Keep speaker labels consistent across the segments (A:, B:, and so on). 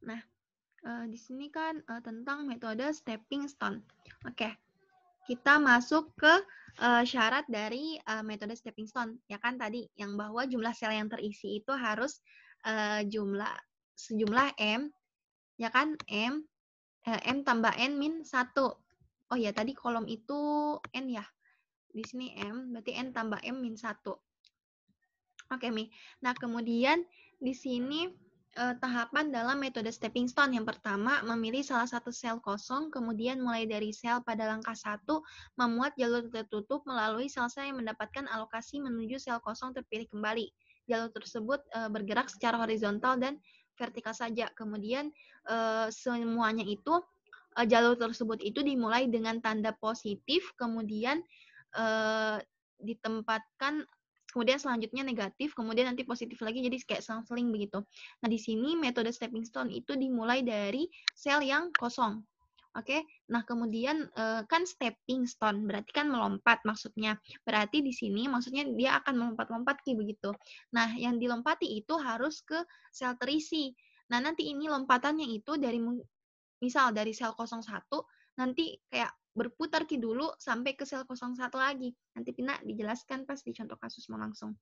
A: Nah, di sini kan tentang metode stepping stone. Oke, kita masuk ke syarat dari metode stepping stone. Ya kan tadi yang bahwa jumlah sel yang terisi itu harus sejumlah M, ya kan M tambah N min 1. Oh ya, tadi kolom itu N ya. Di sini M, berarti N tambah M min 1. Oke, Mi. Nah, kemudian di sini tahapan dalam metode stepping stone. Yang pertama, memilih salah satu sel kosong, kemudian mulai dari sel pada langkah 1, memuat jalur tertutup melalui sel-sel yang mendapatkan alokasi menuju sel kosong terpilih kembali. Jalur tersebut bergerak secara horizontal dan vertikal saja. Kemudian semuanya itu, jalur tersebut itu dimulai dengan tanda positif, kemudian ditempatkan, kemudian selanjutnya negatif, kemudian nanti positif lagi, jadi kayak selang-seling begitu. Nah, di sini metode stepping stone itu dimulai dari sel yang kosong. Oke, nah kemudian kan stepping stone berarti kan melompat maksudnya. Berarti di sini maksudnya dia akan melompat-lompat kayak begitu. Nah, yang dilompati itu harus ke sel terisi. Nah, nanti ini lompatannya itu dari misal dari sel 01 nanti kayak berputar ke dulu sampai ke sel 01 lagi. Nanti Pina dijelaskan pas di contoh kasus mau langsung.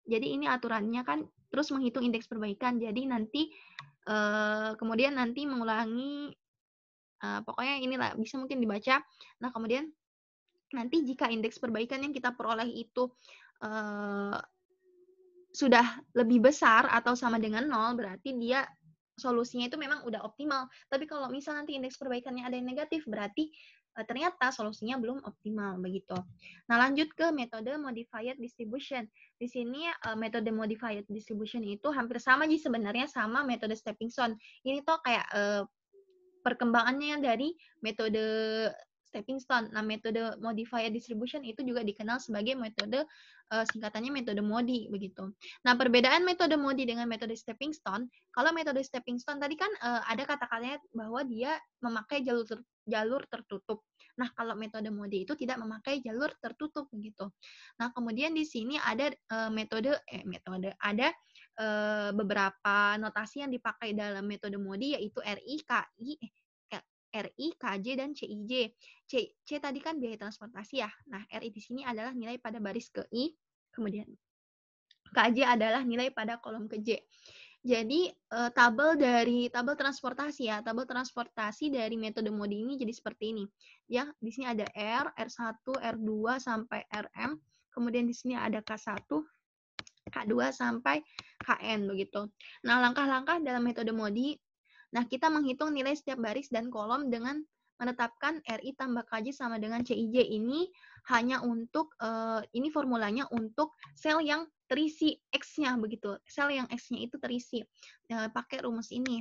A: Jadi ini aturannya kan terus menghitung indeks perbaikan. Jadi nanti kemudian nanti mengulangi pokoknya inilah bisa mungkin dibaca. Nah, kemudian nanti jika indeks perbaikan yang kita peroleh itu sudah lebih besar atau sama dengan 0, berarti dia solusinya itu memang udah optimal. Tapi kalau misal nanti indeks perbaikannya ada yang negatif, berarti ternyata solusinya belum optimal begitu. Nah, lanjut ke metode modified distribution. Di sini metode modified distribution itu hampir sama sih sebenarnya sama metode stepping stone. Ini tuh kayak perkembangannya dari metode stepping stone. Nah, metode modified distribution itu juga dikenal sebagai metode singkatannya metode MODI begitu. Nah, perbedaan metode MODI dengan metode stepping stone, kalau metode stepping stone tadi kan ada kata-katanya bahwa dia memakai jalur tertutup. Nah, kalau metode MODI itu tidak memakai jalur tertutup begitu. Nah, kemudian di sini ada ada beberapa notasi yang dipakai dalam metode MODI yaitu RI, KI, RI, KJ, dan CIJ. C tadi kan biaya transportasi ya. Nah, RI di sini adalah nilai pada baris ke I, kemudian KJ adalah nilai pada kolom ke J. Jadi tabel transportasi ya, tabel transportasi dari metode MODI ini jadi seperti ini. Ya, di sini ada R, R1, R2 sampai RM. Kemudian di sini ada K1, K2 sampai KN begitu. Nah, langkah-langkah dalam metode MODI. Nah, kita menghitung nilai setiap baris dan kolom dengan menetapkan RI tambah KJ sama dengan CIJ. Ini hanya untuk, ini formulanya untuk sel yang terisi X-nya begitu. Sel yang X-nya itu terisi. Pakai rumus ini.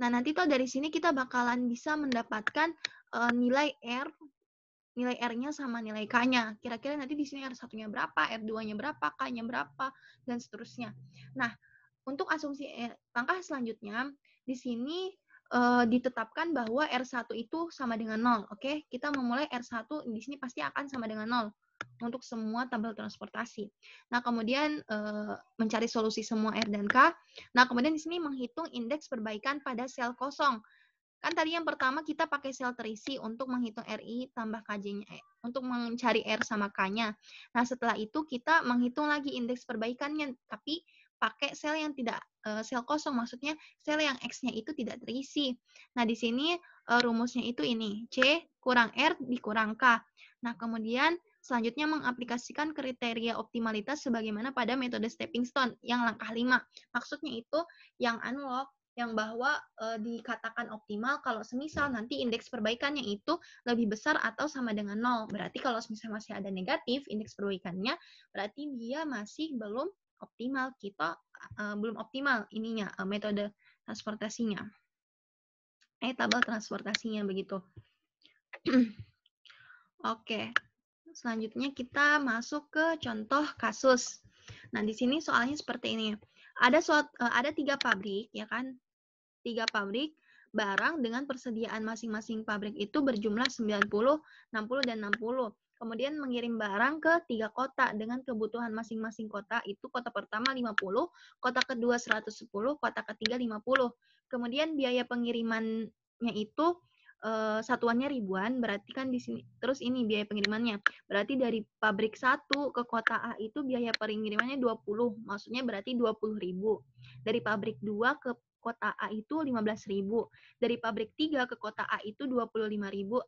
A: Nah, nanti tuh dari sini kita bakalan bisa mendapatkan nilai R-nya sama nilai K-nya. Kira-kira nanti di sini R1-nya berapa, R2-nya berapa, K-nya berapa, dan seterusnya. Nah, untuk asumsi langkah selanjutnya, di sini ditetapkan bahwa R1 itu sama dengan 0. Oke, kita memulai R1 di sini pasti akan sama dengan 0 untuk semua tabel transportasi. Nah, kemudian mencari solusi semua R dan K. Nah, kemudian di sini menghitung indeks perbaikan pada sel kosong. Kan tadi yang pertama kita pakai sel terisi untuk menghitung RI tambah KJ-nya, untuk mencari R sama K-nya. Nah, setelah itu kita menghitung lagi indeks perbaikannya, tapi pakai sel yang tidak sel kosong, maksudnya sel yang X-nya itu tidak terisi. Nah, di sini rumusnya itu ini, C kurang R dikurang K. Nah, kemudian selanjutnya mengaplikasikan kriteria optimalitas sebagaimana pada metode stepping stone yang langkah 5. Maksudnya itu yang unlock, yang bahwa dikatakan optimal kalau semisal nanti indeks perbaikannya itu lebih besar atau sama dengan 0. Berarti kalau misalnya masih ada negatif indeks perbaikannya, berarti dia masih belum optimal. Kita belum optimal ininya metode transportasinya. Tabel transportasinya begitu. Oke. Selanjutnya kita masuk ke contoh kasus. Nah, di sini soalnya seperti ini. Ada 3 pabrik, ya kan? 3 pabrik barang dengan persediaan masing-masing pabrik itu berjumlah 90, 60, dan 60. Kemudian mengirim barang ke 3 kota dengan kebutuhan masing-masing kota itu kota pertama 50, kota kedua 110, kota ketiga 50. Kemudian biaya pengirimannya itu satuannya ribuan, berarti kan di sini terus ini biaya pengirimannya. Berarti dari pabrik 1 ke kota A itu biaya pengirimannya 20, maksudnya berarti 20.000. Dari pabrik 2 ke kota A itu 15.000. Dari pabrik 3 ke kota A itu 25.000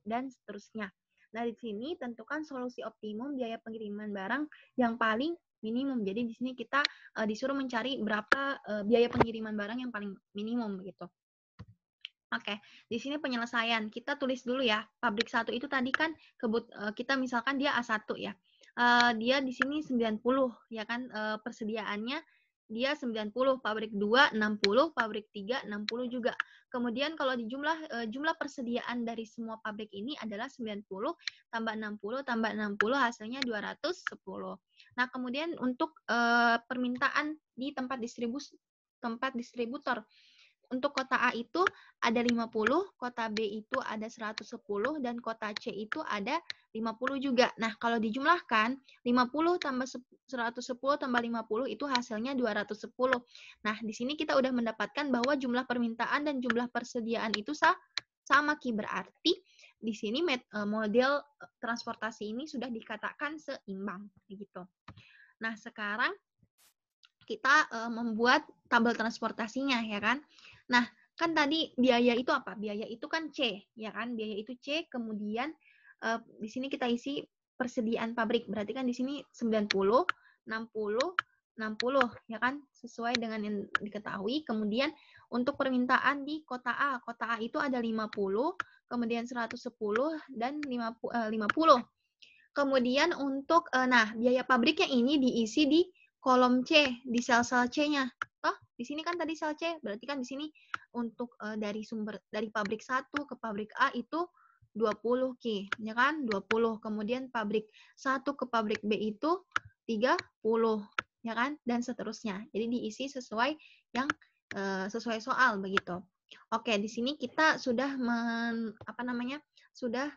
A: dan seterusnya. Nah, di sini tentukan solusi optimum biaya pengiriman barang yang paling minimum. Jadi di sini kita disuruh mencari berapa biaya pengiriman barang yang paling minimum begitu. Oke, di sini penyelesaian. Kita tulis dulu ya. Pabrik 1 itu tadi kan kita misalkan dia A1 ya. Dia di sini 90 ya kan persediaannya dia 90, pabrik 2 60, pabrik 3 60 juga. Kemudian kalau di jumlah persediaan dari semua pabrik ini adalah 90 tambah 60 tambah 60 hasilnya 210. Nah, kemudian untuk permintaan di tempat distributor untuk kota A itu ada 50, kota B itu ada 110, dan kota C itu ada 50 juga. Nah, kalau dijumlahkan, 50 tambah 110 tambah 50 itu hasilnya 210. Nah, di sini kita udah mendapatkan bahwa jumlah permintaan dan jumlah persediaan itu sama, Ki. Berarti di sini model transportasi ini sudah dikatakan seimbang. Gitu. Nah, sekarang kita membuat tabel transportasinya, ya kan? Nah, kan tadi biaya itu apa? Biaya itu kan C, ya kan? Biaya itu C, kemudian di sini kita isi persediaan pabrik. Berarti kan di sini 90, 60, 60, ya kan? Sesuai dengan yang diketahui. Kemudian untuk permintaan di kota A. Kota A itu ada 50, kemudian 110, dan 50. Kemudian untuk, nah, biaya pabriknya ini diisi di kolom C, di sel-sel C-nya. Oh, di sini kan tadi sel C, berarti kan di sini untuk dari pabrik 1 ke pabrik A itu 20, Ki, ya kan? 20. Kemudian pabrik 1 ke pabrik B itu 30, ya kan? Dan seterusnya. Jadi diisi sesuai yang sesuai soal begitu. Oke, di sini kita sudah sudah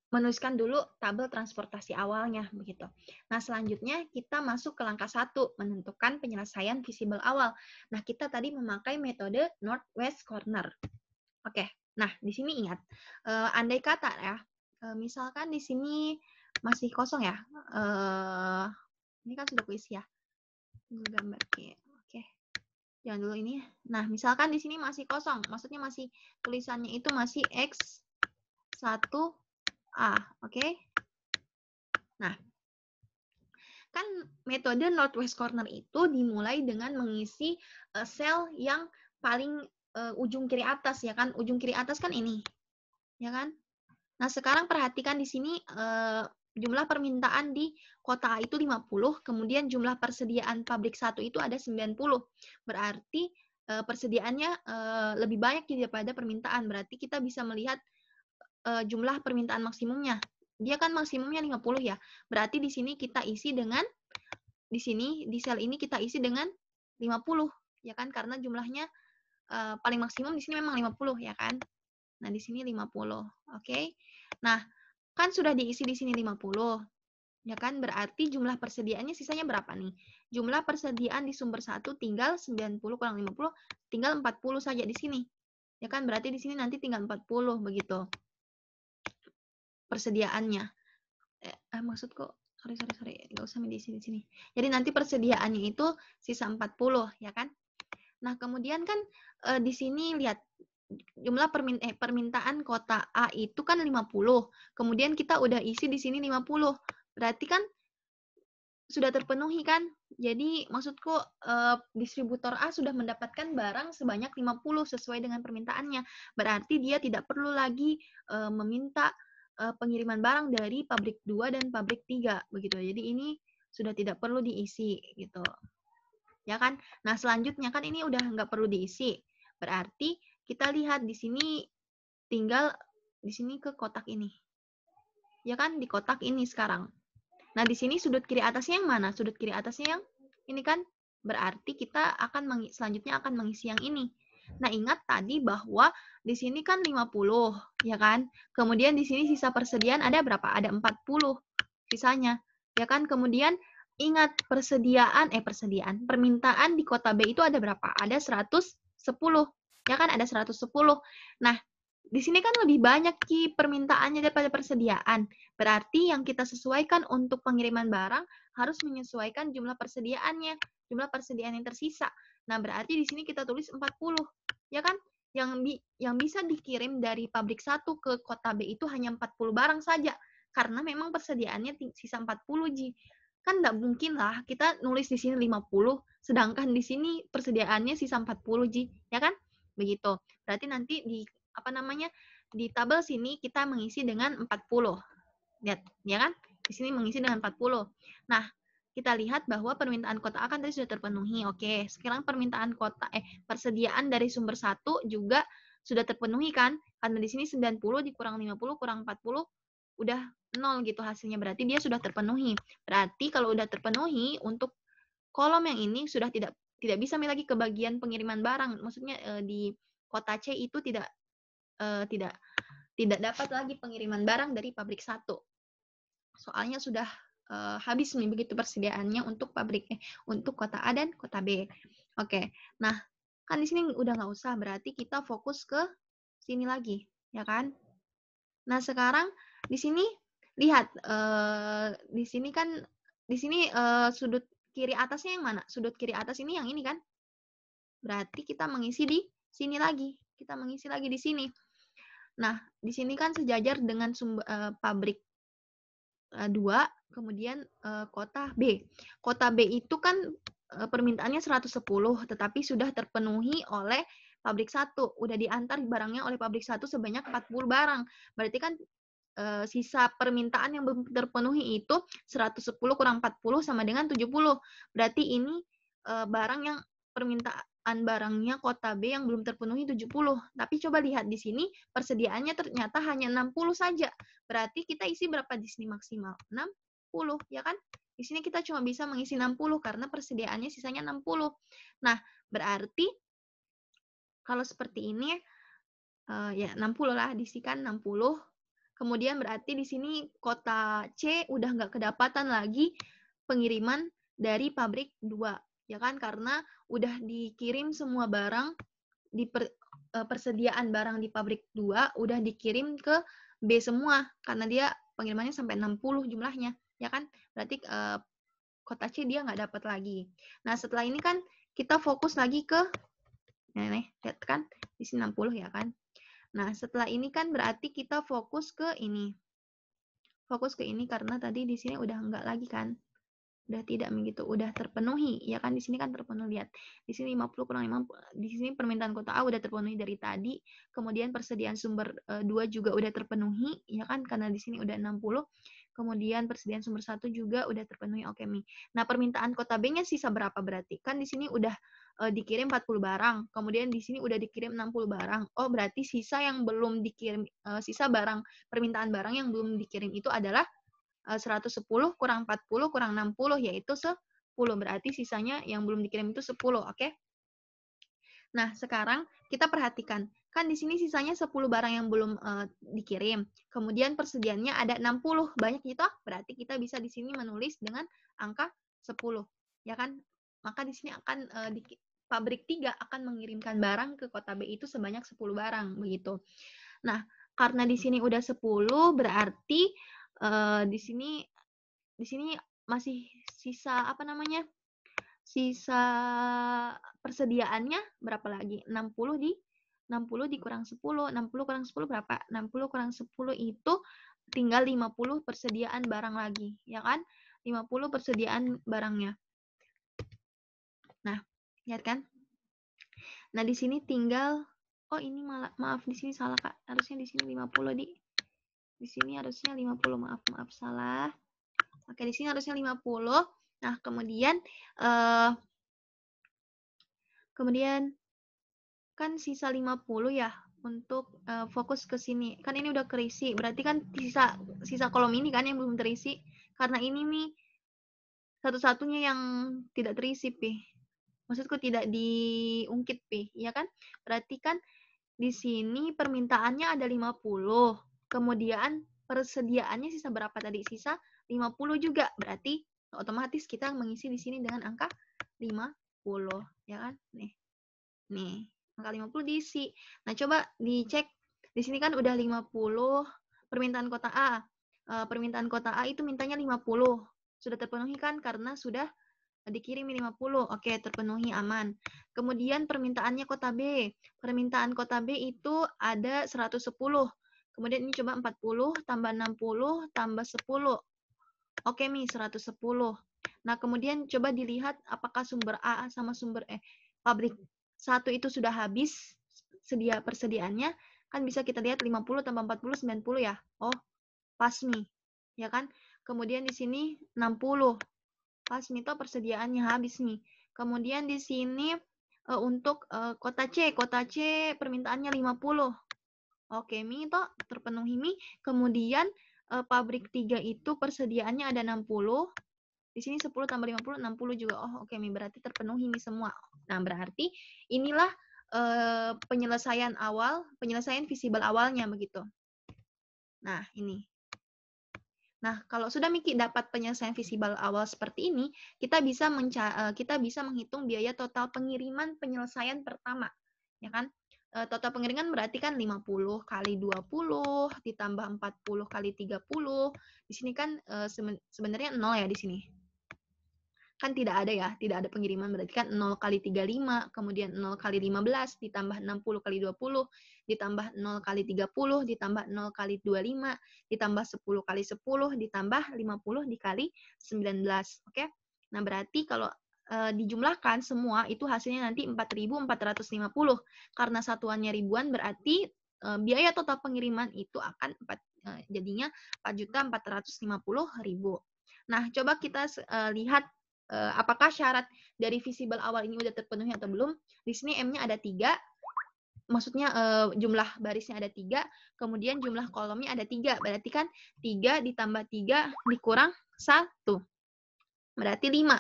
A: menuliskan dulu tabel transportasi awalnya begitu. Nah, selanjutnya kita masuk ke langkah 1, menentukan penyelesaian visible awal. Nah, kita tadi memakai metode northwest corner. Oke. Nah, di sini ingat, andai kata ya, misalkan di sini masih kosong ya. Ini kan sudah kuis ya. Gambar oke. Jangan dulu ini. Nah, misalkan di sini masih kosong, maksudnya masih tulisannya itu masih X1 oke. Nah, kan metode northwest corner itu dimulai dengan mengisi sel yang paling ujung kiri atas, ya kan? Ujung kiri atas kan ini, ya kan? Nah, sekarang perhatikan di sini jumlah permintaan di kota A itu 50, kemudian jumlah persediaan pabrik 1 itu ada 90. Berarti persediaannya lebih banyak daripada permintaan. Berarti kita bisa melihat jumlah permintaan maksimumnya. Dia kan maksimumnya 50 ya. Berarti di sini kita isi dengan di sel ini kita isi dengan 50, ya kan? Karena jumlahnya paling maksimum di sini memang 50, ya kan? Nah, di sini 50. Oke. Nah, kan sudah diisi di sini 50. Ya kan? Berarti jumlah persediaannya sisanya berapa nih? Jumlah persediaan di sumber 1 tinggal 90 kurang 50, tinggal 40 saja di sini. Ya kan? Berarti di sini nanti tinggal 40 begitu. Persediaannya. Maksudku sorry, nggak usah di sini. Jadi nanti persediaannya itu sisa 40, ya kan? Nah, kemudian kan di sini lihat jumlah permintaan kota A itu kan 50. Kemudian kita udah isi di sini 50. Berarti kan sudah terpenuhi kan? Jadi maksudku distributor A sudah mendapatkan barang sebanyak 50 sesuai dengan permintaannya. Berarti dia tidak perlu lagi meminta pengiriman barang dari pabrik 2 dan pabrik 3 begitu. Jadi ini sudah tidak perlu diisi gitu. Ya kan? Nah, selanjutnya kan ini udah nggak perlu diisi. Berarti kita lihat di sini tinggal di sini ke kotak ini. Ya kan? Di kotak ini sekarang. Nah, di sini sudut kiri atasnya yang mana? Sudut kiri atasnya yang ini kan? Berarti kita selanjutnya akan mengisi yang ini. Nah, ingat tadi bahwa di sini kan 50, ya kan? Kemudian di sini sisa persediaan ada berapa? Ada 40 sisanya, ya kan? Kemudian ingat permintaan di kota B itu ada berapa? Ada 110, ya kan? Ada 110. Nah, di sini kan lebih banyak permintaannya daripada persediaan. Berarti yang kita sesuaikan untuk pengiriman barang harus menyesuaikan jumlah persediaannya, jumlah persediaan yang tersisa. Nah, berarti di sini kita tulis 40, ya kan? Yang bisa dikirim dari pabrik 1 ke kota B itu hanya 40 barang saja, karena memang persediaannya sisa 40, Ji. Kan nggak mungkin lah kita nulis di sini 50, sedangkan di sini persediaannya sisa 40, Ji. Ya kan? Begitu. Berarti nanti di tabel sini kita mengisi dengan 40. Lihat, ya kan? Di sini mengisi dengan 40. Nah, kita lihat bahwa permintaan kota A kan tadi sudah terpenuhi. Oke, sekarang persediaan dari sumber 1 juga sudah terpenuhi kan? Karena di sini 90 dikurang 50 kurang 40 udah 0 gitu hasilnya. Berarti dia sudah terpenuhi. Berarti kalau udah terpenuhi untuk kolom yang ini sudah tidak bisa lagi ke bagian pengiriman barang. Maksudnya di kota C itu tidak dapat lagi pengiriman barang dari pabrik 1. Soalnya sudah habis nih begitu persediaannya untuk untuk kota A dan kota B. Oke. Nah, kan di sini udah nggak usah, berarti kita fokus ke sini lagi, ya kan? Nah, sekarang di sini lihat di sini sudut kiri atasnya yang mana? Sudut kiri atas ini yang ini kan? Berarti kita mengisi di sini lagi. Kita mengisi lagi di sini. Nah, di sini kan sejajar dengan pabrik 2, kemudian kota B. Kota B itu kan permintaannya 110, tetapi sudah terpenuhi oleh pabrik 1. Udah diantar barangnya oleh pabrik 1 sebanyak 40 barang. Berarti kan sisa permintaan yang belum terpenuhi itu 110 kurang 40 sama dengan 70. Berarti ini barang yang permintaan barangnya kota B yang belum terpenuhi 70. Tapi coba lihat di sini persediaannya ternyata hanya 60 saja. Berarti kita isi berapa di sini maksimal? 60, ya kan? Di sini kita cuma bisa mengisi 60 karena persediaannya sisanya 60. Nah, berarti kalau seperti ini ya 60 lah, diisikan 60. Kemudian berarti di sini kota C udah nggak kedapatan lagi pengiriman dari pabrik 2, ya kan? Karena udah dikirim semua barang di persediaan barang di pabrik 2 udah dikirim ke B semua karena dia pengirimannya sampai 60 jumlahnya, ya kan? Berarti kota C dia nggak dapat lagi. Nah, setelah ini kan kita fokus lagi ke lihat kan di sini 60, ya kan? Nah, setelah ini kan berarti kita fokus ke ini. Fokus ke ini karena tadi di sini udah enggak lagi kan. Udah tidak begitu, udah terpenuhi. Ya kan di sini kan terpenuhi, lihat. Di sini 50 kurang 50, di sini permintaan kota A udah terpenuhi dari tadi. Kemudian persediaan sumber 2 juga udah terpenuhi, ya kan? Karena di sini udah 60. Kemudian persediaan sumber 1 juga udah terpenuhi. Oke, Mi. Nah, permintaan kota B-nya sisa berapa berarti? Kan di sini udah dikirim 40 barang, kemudian di sini udah dikirim 60 barang. Oh, berarti sisa yang belum dikirim, sisa permintaan barang yang belum dikirim itu adalah 110 kurang 40 kurang 60, yaitu 10. Berarti sisanya yang belum dikirim itu 10, oke? Nah, sekarang kita perhatikan. Kan di sini sisanya 10 barang yang belum dikirim. Kemudian persediaannya ada 60. Banyak itu, berarti kita bisa di sini menulis dengan angka 10. Ya kan? Maka di sini akan pabrik 3 akan mengirimkan barang ke kota B itu sebanyak 10 barang, begitu. Nah, karena di sini udah 10, berarti di sini masih sisa sisa persediaannya berapa lagi? 60 dikurang 10. 60 kurang 10 berapa? 60 kurang 10 itu tinggal 50 persediaan barang lagi, ya kan? 50 persediaan barangnya. Nah, lihat kan? Nah, di sini tinggal ini maaf di sini salah, Kak. Harusnya di sini 50, Di sini harusnya 50, maaf salah. Oke, di sini harusnya 50. Nah, kemudian kan sisa 50 ya untuk fokus ke sini. Kan ini udah keisi. Berarti kan sisa kolom ini kan yang belum terisi. Karena ini nih satu-satunya yang tidak terisi, Pi. Maksudku tidak diungkit, Pi, ya kan? Berarti kan di sini permintaannya ada 50, kemudian persediaannya sisa berapa tadi? Sisa 50 juga. Berarti otomatis kita mengisi di sini dengan angka 50, ya kan? Nih, angka 50 diisi. Nah, coba dicek. Di sini kan udah 50 permintaan kota A. Permintaan kota A itu mintanya 50. Sudah terpenuhi kan karena sudah dikirim 50. Oke, terpenuhi aman. Kemudian permintaannya kota B. Permintaan kota B itu ada 110. Kemudian ini coba 40 tambah 60 tambah 10. Oke, Mi, 110. Nah, kemudian coba dilihat apakah sumber A sama sumber pabrik 1 itu sudah habis persediaannya. Kan bisa kita lihat 50 tambah 40 90 ya. Oh, pas nih. Ya kan? Kemudian di sini 60. Pas Mito persediaannya habis nih. Kemudian di sini untuk kota C permintaannya 50. Oke, Mito terpenuhi Mi. Kemudian pabrik 3 itu persediaannya ada 60. Di sini 10 tambah 50, 60 juga. Oh, oke, Mi, berarti terpenuhi Mi semua. Nah, berarti inilah penyelesaian visible awalnya begitu. Nah, ini. Nah, kalau sudah Miki dapat penyelesaian visible awal seperti ini, kita bisa menghitung biaya total pengiriman penyelesaian pertama, ya kan? Total pengiriman berarti kan 50 kali 20 ditambah 40 kali 30. Di sini kan sebenarnya 0 ya di sini. Kan tidak ada pengiriman, berarti kan 0 kali 35, kemudian 0 kali 15, ditambah 60 kali 20, ditambah 0 kali 30, ditambah 0 kali 25, ditambah 10 kali 10, ditambah 50 dikali 19. Oke? Nah, berarti kalau dijumlahkan semua itu hasilnya nanti 4.450. Karena satuannya ribuan berarti biaya total pengiriman itu akan jadinya 4.450.000. Nah, coba kita lihat apakah syarat dari visible awal ini udah terpenuhi atau belum. Di sini M-nya ada 3, maksudnya jumlah barisnya ada 3, kemudian jumlah kolomnya ada 3. Berarti kan 3 ditambah 3 dikurang 1. Berarti 5.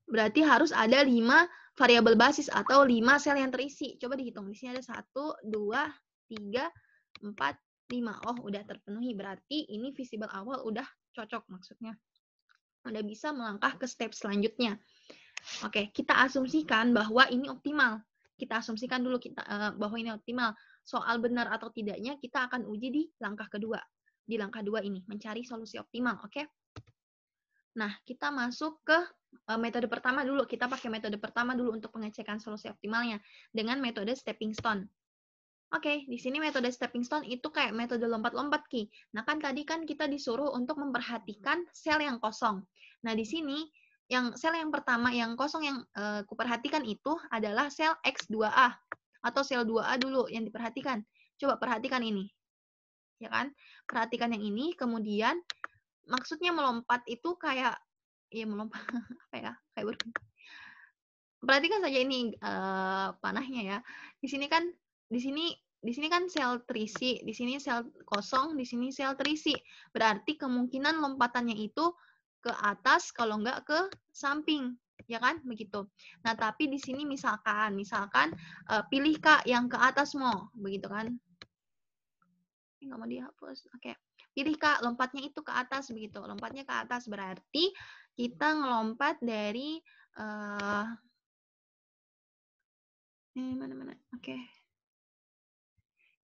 A: Berarti harus ada 5 variabel basis atau 5 sel yang terisi. Coba dihitung. Di sini ada 1, 2, 3, 4, 5. Oh, udah terpenuhi. Berarti ini visible awal udah cocok maksudnya. Udah bisa melangkah ke step selanjutnya. Oke, kita asumsikan bahwa ini optimal. Kita asumsikan dulu bahwa ini optimal. Soal benar atau tidaknya kita akan uji di langkah kedua. Di langkah 2 ini, mencari solusi optimal. Oke? Nah, kita masuk ke metode pertama dulu. Kita pakai metode pertama dulu untuk pengecekan solusi optimalnya dengan metode stepping stone. Oke, di sini metode stepping stone itu kayak metode lompat-lompat, Ki. Nah, kan tadi kan kita disuruh untuk memperhatikan sel yang kosong. Nah, di sini sel yang pertama yang kosong yang kuperhatikan itu adalah sel X2A atau sel 2A dulu yang diperhatikan. Coba perhatikan ini. Ya kan? Perhatikan yang ini, kemudian maksudnya melompat itu kayak ya melompat apa ya? Kayak perhatikan saja ini panahnya ya. Di sini kan sel terisi, di sini sel kosong, di sini sel terisi. Berarti kemungkinan lompatannya itu ke atas kalau enggak ke samping, ya kan? Begitu. Nah, tapi di sini misalkan pilih Kak yang ke atas mau, begitu kan? Ini nggak mau dihapus. Oke. Pilih Kak, lompatnya itu ke atas begitu. Lompatnya ke atas berarti kita ngelompat dari mana? Oke.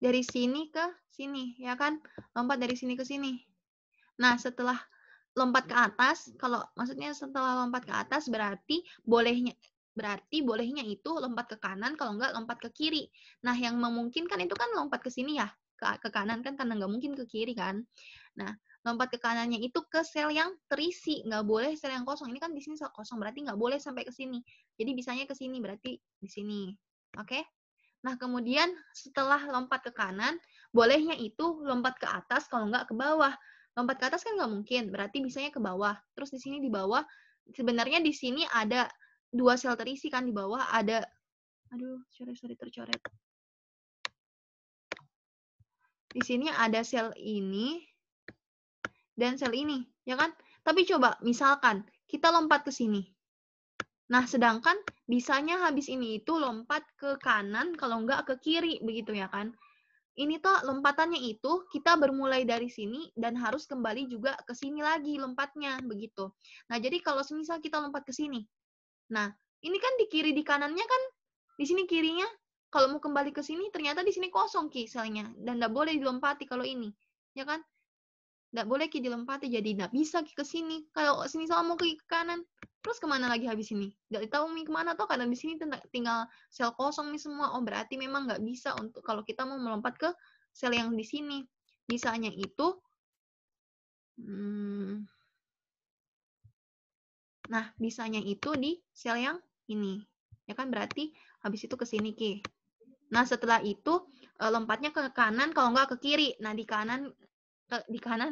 A: Dari sini ke sini, ya kan? Lompat dari sini ke sini. Nah, setelah lompat ke atas, maksudnya setelah lompat ke atas berarti bolehnya itu lompat ke kanan, kalau enggak lompat ke kiri. Nah, yang memungkinkan itu kan lompat ke sini ya, ke kanan kan, karena nggak mungkin ke kiri kan. Nah, lompat ke kanannya itu ke sel yang terisi, nggak boleh sel yang kosong. Ini kan di sini sel kosong, berarti nggak boleh sampai ke sini. Jadi bisanya ke sini, berarti di sini. Oke? Nah, kemudian setelah lompat ke kanan, bolehnya itu lompat ke atas, kalau nggak ke bawah. Lompat ke atas kan nggak mungkin, berarti bisanya ke bawah. Terus di sini di bawah, sebenarnya di sini ada 2 sel terisi kan, di bawah ada, aduh, sorry tercoret. Di sini ada sel ini dan sel ini, ya kan? Tapi coba, misalkan kita lompat ke sini. Nah, sedangkan bisanya habis ini itu lompat ke kanan, kalau enggak ke kiri, begitu ya kan. Ini tuh lompatannya itu kita bermulai dari sini dan harus kembali juga ke sini lagi lompatnya, begitu. Nah, jadi kalau semisal kita lompat ke sini, nah ini kan di kiri di kanannya kan, di sini kirinya, kalau mau kembali ke sini ternyata di sini kosong Ki selnya, dan nggak boleh dilompati kalau ini, ya kan? Nggak boleh Ki dilompati, jadi nggak bisa Ki ke sini. Kalau semisal mau ke kanan, terus kemana lagi habis ini? Nggak tahu Mi kemana tuh, karena di sini tinggal sel kosong nih semua. Oh, berarti memang nggak bisa untuk kalau kita mau melompat ke sel yang di sini. Bisanya itu, nah bisanya itu di sel yang ini. Ya kan berarti habis itu ke sini Ki. Nah, setelah itu lompatnya ke kanan kalau nggak ke kiri. Nah, di kanan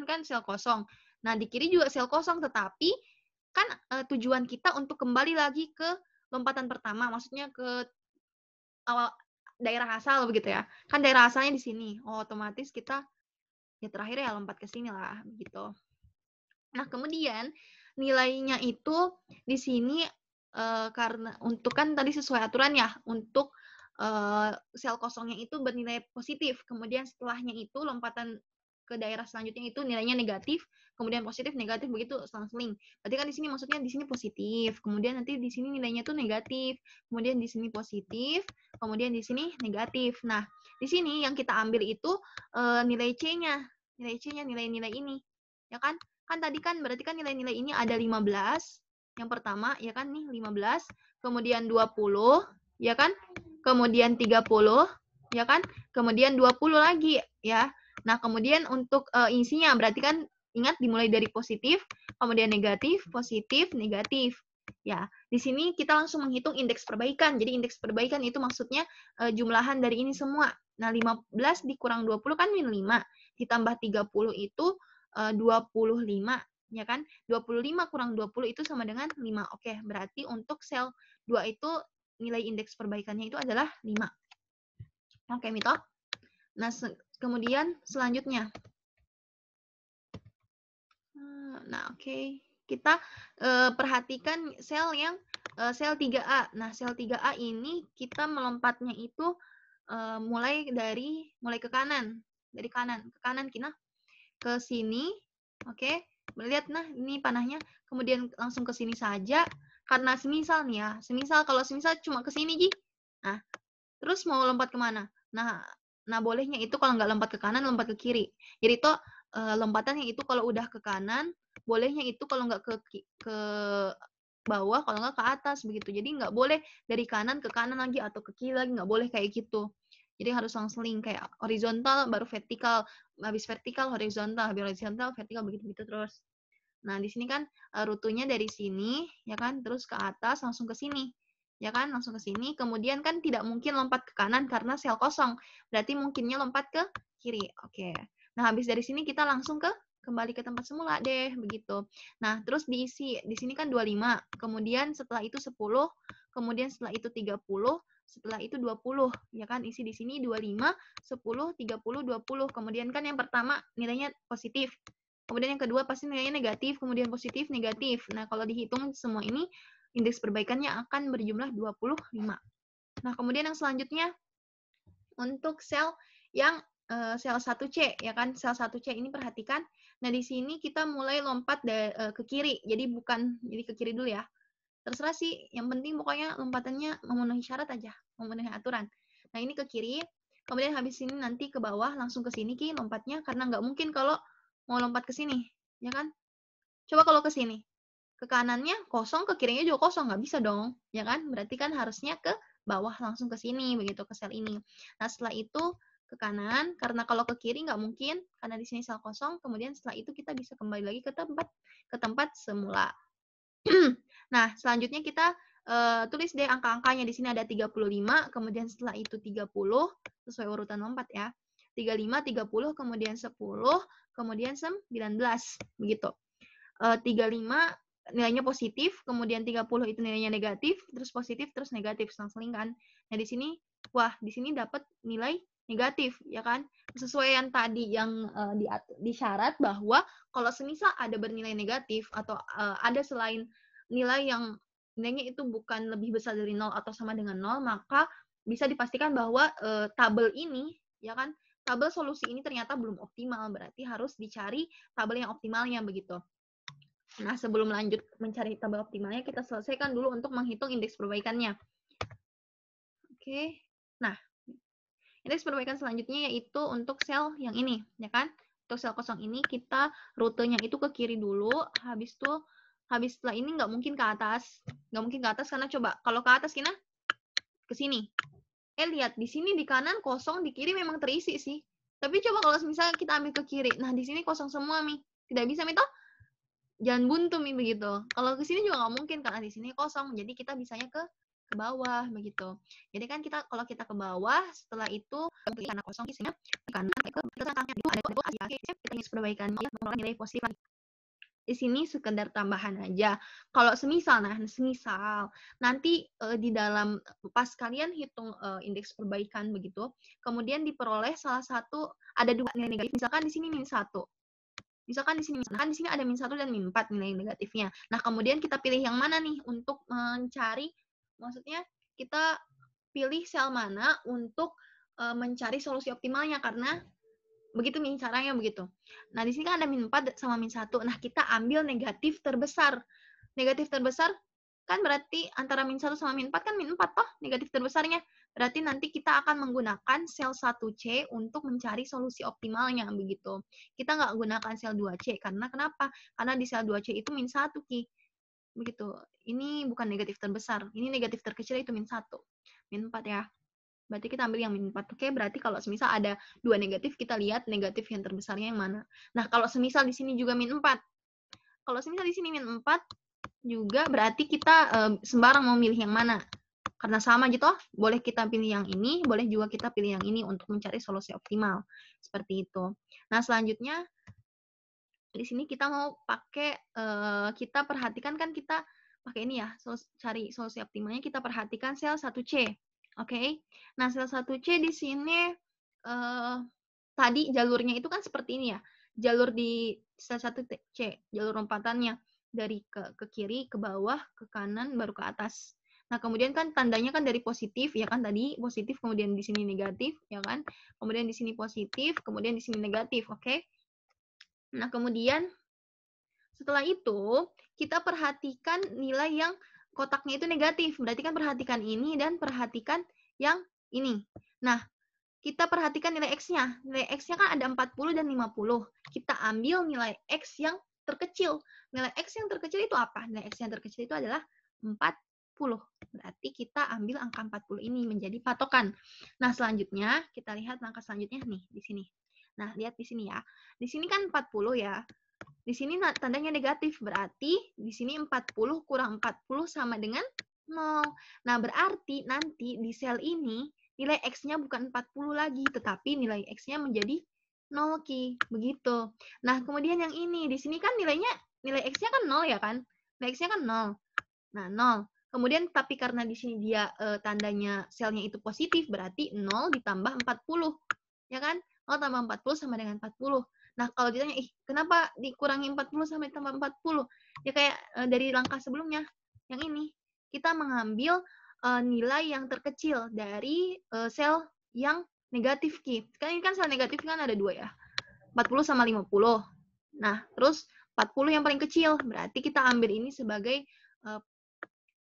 A: kan sel kosong. Nah, di kiri juga sel kosong, tetapi kan tujuan kita untuk kembali lagi ke lompatan pertama, maksudnya ke awal daerah asal begitu ya. Kan daerah asalnya di sini. Oh, otomatis kita ya terakhir ya lompat ke sini lah begitu. Nah, kemudian nilainya itu di sini karena untuk kan tadi sesuai aturan ya, untuk sel kosongnya itu bernilai positif. Kemudian setelahnya itu lompatan ke daerah selanjutnya itu nilainya negatif, kemudian positif, negatif begitu selang-seling. Berarti kan di sini maksudnya di sini positif, kemudian nanti di sini nilainya tuh negatif, kemudian di sini positif, kemudian di sini negatif. Nah, di sini yang kita ambil itu nilai C-nya, nilai-nilai ini. Ya kan? Kan tadi kan berarti kan nilai-nilai ini ada 15. Yang pertama ya kan nih 15, kemudian 20, ya kan? Kemudian 30, ya kan? Kemudian 20 lagi ya. Nah, kemudian untuk isinya berarti kan ingat dimulai dari positif, kemudian negatif, positif, negatif. Ya, di sini kita langsung menghitung indeks perbaikan. Jadi indeks perbaikan itu maksudnya jumlahan dari ini semua. Nah, 15 dikurang 20 kan min 5, ditambah 30 itu 25, ya kan? 25 kurang 20 itu sama dengan 5. Oke, berarti untuk sel 2 itu nilai indeks perbaikannya itu adalah 5. Oke, Mito. Nah, kemudian selanjutnya. Nah, oke. Kita perhatikan sel yang sel 3A. Nah, sel 3A ini kita melompatnya itu mulai ke kanan. Dari kanan, ke kanan Kina. Ke sini. Oke. Lihat nah, ini panahnya. Kemudian langsung ke sini saja. Karena semisal nih ya. Kalau semisal cuma ke sini, Ji. Nah, terus mau lompat kemana? Nah, bolehnya itu kalau nggak lompat ke kanan, lompat ke kiri. Jadi itu lompatannya itu kalau udah ke kanan, bolehnya itu kalau nggak ke bawah, kalau nggak ke atas begitu. Jadi nggak boleh dari kanan ke kanan lagi atau ke kiri lagi, nggak boleh kayak gitu. Jadi harus selang-seling kayak horizontal baru vertikal, habis vertikal horizontal, habis horizontal vertikal begitu-begitu terus. Nah, di sini kan rutenya dari sini ya kan, terus ke atas langsung ke sini. Ya kan, langsung ke sini. Kemudian kan tidak mungkin lompat ke kanan karena sel kosong. Berarti mungkinnya lompat ke kiri. Oke. Nah, habis dari sini kita langsung kembali ke tempat semula deh, begitu. Nah, terus diisi. Di sini kan 25. Kemudian setelah itu 10, kemudian setelah itu 30, setelah itu 20. Ya kan, isi di sini 25, 10, 30, 20. Kemudian kan yang pertama nilainya positif. Kemudian yang kedua pasti nilainya negatif, kemudian positif, negatif. Nah, kalau dihitung semua ini, indeks perbaikannya akan berjumlah 25. Nah, kemudian yang selanjutnya, untuk sel yang sel 1C, ya kan? Sel 1C ini perhatikan. Nah, di sini kita mulai lompat ke kiri. Jadi ke kiri dulu ya. Terserah sih, yang penting pokoknya lompatannya memenuhi syarat aja, memenuhi aturan. Nah, ini ke kiri. Kemudian habis ini nanti ke bawah, langsung ke sini Ki lompatnya, karena nggak mungkin kalau mau lompat ke sini, ya kan? Coba kalau ke sini, ke kanannya kosong, ke kirinya juga kosong, nggak bisa dong, ya kan? Berarti kan harusnya ke bawah langsung ke sini, begitu ke sel ini. Nah, setelah itu ke kanan, karena kalau ke kiri nggak mungkin, karena di sini sel kosong, kemudian setelah itu kita bisa kembali lagi ke tempat semula. Nah, selanjutnya kita tulis deh angka-angkanya. Di sini ada 35, kemudian setelah itu 30, sesuai urutan lompat ya. 35, 30, kemudian 10, kemudian 19, begitu. 35 nilainya positif, kemudian 30 itu nilainya negatif, terus positif, terus negatif, selang-seling kan. Nah, di sini, di sini dapat nilai negatif, ya kan? Sesuai yang tadi yang di syarat bahwa kalau semisal ada bernilai negatif atau ada selain nilai yang nilainya itu bukan lebih besar dari 0 atau sama dengan 0, maka bisa dipastikan bahwa tabel ini, ya kan, tabel solusi ini ternyata belum optimal, berarti harus dicari tabel yang optimalnya begitu. Nah, sebelum lanjut mencari tabel optimalnya, kita selesaikan dulu untuk menghitung indeks perbaikannya. Oke. Nah, indeks perbaikan selanjutnya yaitu untuk sel yang ini, ya kan? Untuk sel kosong ini kita rutenya itu ke kiri dulu, habis setelah ini nggak mungkin ke atas. Nggak mungkin ke atas karena coba, kalau ke atas kita ke sini. Lihat, di sini di kanan kosong, di kiri memang terisi sih. Tapi coba kalau misalnya kita ambil ke kiri, nah di sini kosong semua, Mi. Tidak bisa, Mi, toh? Jangan buntu, Mi, begitu. Kalau ke sini juga nggak mungkin, karena di sini kosong. Jadi kita bisanya ke bawah, begitu. Jadi kan kalau kita ke bawah, setelah itu, karena kosong, isinya ke kanan, kita dulu ada kita ingin perbaikannya, nilai positif lagi. Di sini sekedar tambahan aja. Kalau semisal nanti di dalam pas kalian hitung indeks perbaikan begitu, kemudian diperoleh salah satu ada 2 nilai negatif. Misalkan di sini -1. Misalkan di sini ada -1 dan -4 nilai negatifnya. Nah, kemudian kita pilih yang mana nih untuk mencari, maksudnya kita pilih sel mana untuk mencari solusi optimalnya, karena begitu nih caranya begitu. Nah, di sini kan ada -4 sama -1. Nah, kita ambil negatif terbesar. Negatif terbesar kan berarti antara -1 sama -4 kan -4 toh negatif terbesarnya. Berarti nanti kita akan menggunakan sel 1C untuk mencari solusi optimalnya begitu. Kita nggak gunakan sel 2C karena kenapa? Karena di sel 2C itu -1 Ki. Begitu. Ini bukan negatif terbesar. Ini negatif terkecil itu -1. -4 ya. Berarti kita ambil yang -4. Oke, berarti kalau semisal ada 2 negatif, kita lihat negatif yang terbesarnya yang mana. Nah, kalau semisal di sini juga -4. Kalau semisal di sini -4 juga berarti kita sembarang mau milih yang mana. Karena sama gitu, boleh kita pilih yang ini, boleh juga kita pilih yang ini untuk mencari solusi optimal. Seperti itu. Nah, selanjutnya di sini kita mau pakai kita perhatikan kan kita pakai ini ya, cari solusi optimalnya kita perhatikan sel 1C. Oke. Nah, sel 1C di sini tadi jalurnya itu kan seperti ini ya. Jalur di sel 1C, jalur lompatannya dari ke kiri, ke bawah, ke kanan, baru ke atas. Nah, kemudian kan tandanya kan dari positif, ya kan tadi positif, kemudian di sini negatif, ya kan? Kemudian di sini positif, kemudian di sini negatif, oke? Nah, kemudian setelah itu, kita perhatikan nilai yang kotaknya itu negatif. Berarti kan perhatikan ini dan perhatikan yang ini. Nah, kita perhatikan nilai X-nya. Nilai X-nya kan ada 40 dan 50. Kita ambil nilai X yang terkecil. Nilai X yang terkecil itu apa? Nilai X yang terkecil itu adalah 40. Berarti kita ambil angka 40 ini menjadi patokan. Nah, selanjutnya kita lihat langkah selanjutnya nih di sini. Nah, lihat di sini ya. Di sini kan 40 ya. Di sini tandanya negatif, berarti di sini 40 kurang 40 sama dengan 0. Nah, berarti nanti di sel ini nilai X-nya bukan 40 lagi, tetapi nilai X-nya menjadi 0, Ki. Begitu. Nah, kemudian yang ini, di sini kan nilai X-nya kan 0 ya kan? Nilai X-nya kan 0. Nah, 0. Kemudian tapi karena di sini dia tandanya selnya itu positif, berarti 0 ditambah 40. Ya kan? 0 tambah 40 sama dengan 40. Nah, kalau ditanya, kenapa dikurangi 40 sampai tambah 40? Ya kayak dari langkah sebelumnya, yang ini. Kita mengambil nilai yang terkecil dari sel yang negatif, Ki. Kan ini kan sel negatif kan ada 2 ya. 40 sama 50. Nah, terus 40 yang paling kecil. Berarti kita ambil ini sebagai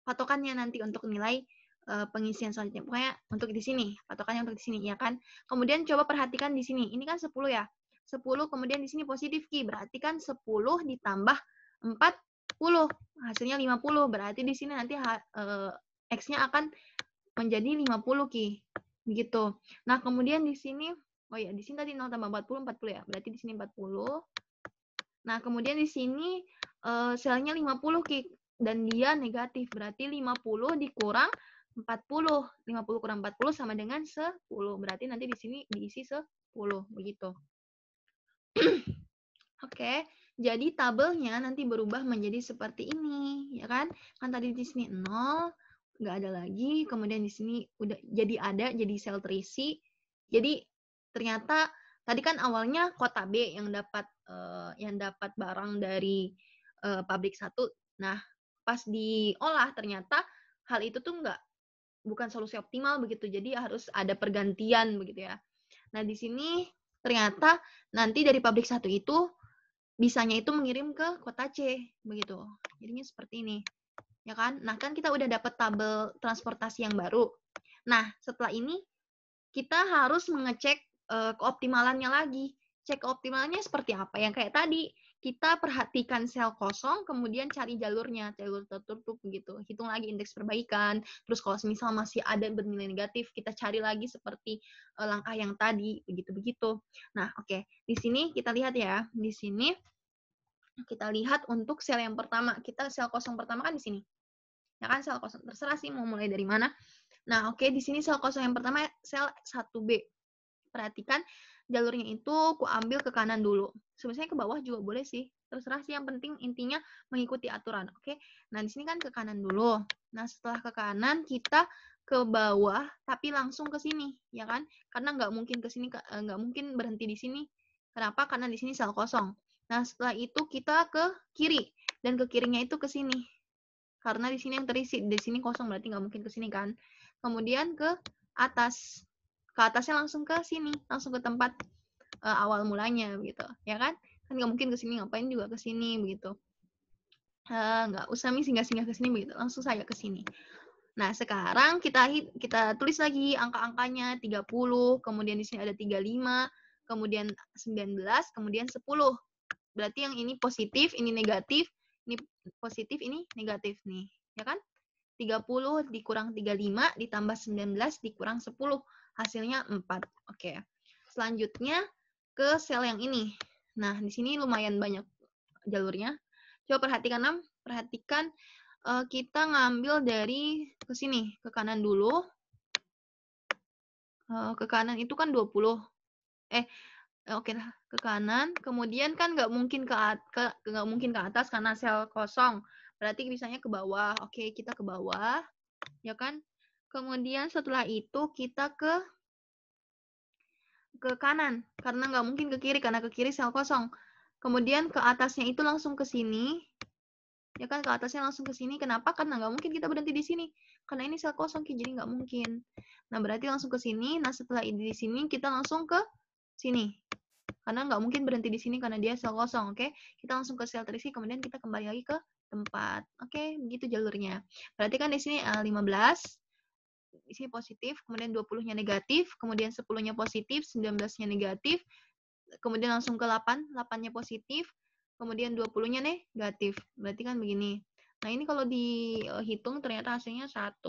A: patokannya nanti untuk nilai pengisian selanjutnya. Pokoknya untuk di sini, patokannya untuk di sini, ya kan? Kemudian coba perhatikan di sini. Ini kan 10 ya. 10, kemudian di sini positif, Ki. Berarti kan 10 ditambah 40. Hasilnya 50. Berarti di sini nanti X-nya akan menjadi 50, Ki. Begitu. Nah, kemudian di sini, oh ya, di sini tadi 0 tambah 40, 40 ya. Berarti di sini 40. Nah, kemudian di sini selnya 50, Ki. Dan dia negatif. Berarti 50 dikurang 40. 50 kurang 40 sama dengan 10. Berarti nanti di sini diisi 10. Begitu. Oke, jadi tabelnya nanti berubah menjadi seperti ini, ya kan? Kan tadi di sini 0, nggak ada lagi. Kemudian di sini udah jadi sel terisi. Jadi ternyata tadi kan awalnya kota B yang dapat barang dari pabrik 1. Nah, pas diolah ternyata hal itu tuh bukan solusi optimal begitu. Jadi harus ada pergantian begitu ya. Nah, di sini ternyata nanti dari pabrik satu itu bisanya itu mengirim ke kota C begitu. Jadinya seperti ini. Ya kan? Nah, kan kita udah dapat tabel transportasi yang baru. Nah, setelah ini kita harus mengecek keoptimalannya lagi. Cek keoptimalannya seperti apa? Yang kayak tadi, kita perhatikan sel kosong, kemudian cari jalurnya, jalur tertutup begitu. Hitung lagi indeks perbaikan. Terus kalau misal masih ada bernilai negatif, kita cari lagi seperti langkah yang tadi, begitu-begitu. Nah, oke. Di sini kita lihat ya. Di sini kita lihat untuk sel yang pertama. Kita sel kosong pertama kan di sini. Ya kan, sel kosong. Terserah sih mau mulai dari mana. Nah, oke, di sini sel kosong yang pertama sel 1B. Perhatikan jalurnya itu ku ambil ke kanan dulu. Sebenarnya ke bawah juga boleh sih. Terserah sih, yang penting intinya mengikuti aturan, oke? Nah, di sini kan ke kanan dulu. Nah, setelah ke kanan kita ke bawah tapi langsung ke sini, ya kan? Karena nggak mungkin ke sini, nggak mungkin berhenti di sini. Kenapa? Karena di sini sel kosong. Nah, setelah itu kita ke kiri dan ke kirinya itu ke sini. Karena di sini yang terisi, di sini kosong berarti nggak mungkin ke sini kan. Kemudian ke atas. Ke atasnya langsung ke sini, langsung ke tempat awal mulanya begitu, ya kan? Kan nggak mungkin ke sini, ngapain juga ke sini begitu. Nggak usah singgah-singgah ke sini begitu, langsung saja ke sini. Nah, sekarang kita tulis lagi angka-angkanya 30, kemudian di sini ada 35, kemudian 19, kemudian 10. Berarti yang ini positif, ini negatif, ini positif, ini negatif nih, ya kan? 30 dikurang 35 ditambah 19 dikurang 10. Hasilnya 4. Oke. Selanjutnya ke sel yang ini. Nah, di sini lumayan banyak jalurnya. Coba perhatikan, perhatikan kita ngambil dari ke sini, ke kanan dulu. Ke kanan itu kan 20. Oke lah, ke kanan. Kemudian kan nggak mungkin nggak mungkin ke atas karena sel kosong. Berarti bisanya ke bawah. Oke, kita ke bawah, ya kan? Kemudian setelah itu kita ke kanan, karena nggak mungkin ke kiri, karena ke kiri sel kosong. Kemudian ke atasnya itu langsung ke sini, ya kan? Ke atasnya langsung ke sini. Kenapa? Karena nggak mungkin kita berhenti di sini, karena ini sel kosong, jadi nggak mungkin. Nah, berarti langsung ke sini. Nah, setelah di sini kita langsung ke sini, karena nggak mungkin berhenti di sini karena dia sel kosong. Oke, kita langsung ke sel terisi, kemudian kita kembali lagi ke tempat. Oke, begitu jalurnya. Berarti kan di sini 15. Di sini positif, kemudian 20-nya negatif, kemudian 10-nya positif, 19-nya negatif, kemudian langsung ke 8, 8-nya positif, kemudian 20-nya negatif. Berarti kan begini. Nah, ini kalau dihitung ternyata hasilnya 1.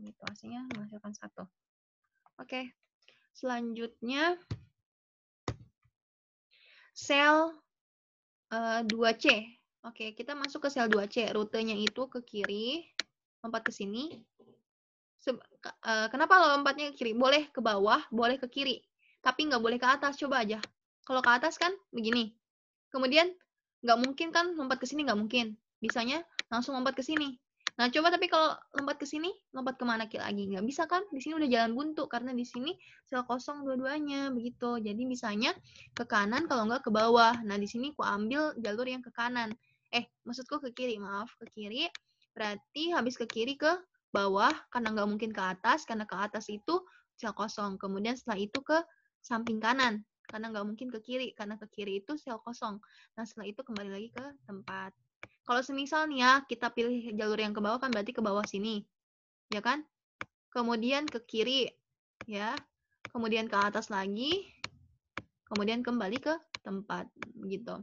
A: Gitu, hasilnya menghasilkan 1. Oke. Selanjutnya sel 2C. Oke, kita masuk ke sel 2C. Rutenya itu ke kiri, lompat ke sini. Kenapa lompatnya ke kiri? Boleh ke bawah, boleh ke kiri. Tapi nggak boleh ke atas, coba aja. Kalau ke atas kan begini. Kemudian nggak mungkin kan lompat ke sini, nggak mungkin. Bisanya langsung lompat ke sini. Nah, coba tapi kalau lompat ke sini, lompat kemana lagi? Nggak bisa kan? Di sini udah jalan buntu, karena di sini sel kosong dua-duanya, begitu. Jadi bisanya ke kanan, kalau nggak ke bawah. Nah, di sini aku ambil jalur yang ke kanan. Maksudku ke kiri, maaf. Ke kiri, berarti habis ke kiri ke bawah, karena nggak mungkin ke atas, karena ke atas itu sel kosong. Kemudian setelah itu ke samping kanan, karena nggak mungkin ke kiri, karena ke kiri itu sel kosong. Nah, setelah itu kembali lagi ke tempat. Kalau semisal nih ya, kita pilih jalur yang ke bawah kan berarti ke bawah sini, ya kan? Kemudian ke kiri, ya. Kemudian ke atas lagi, kemudian kembali ke tempat, begitu.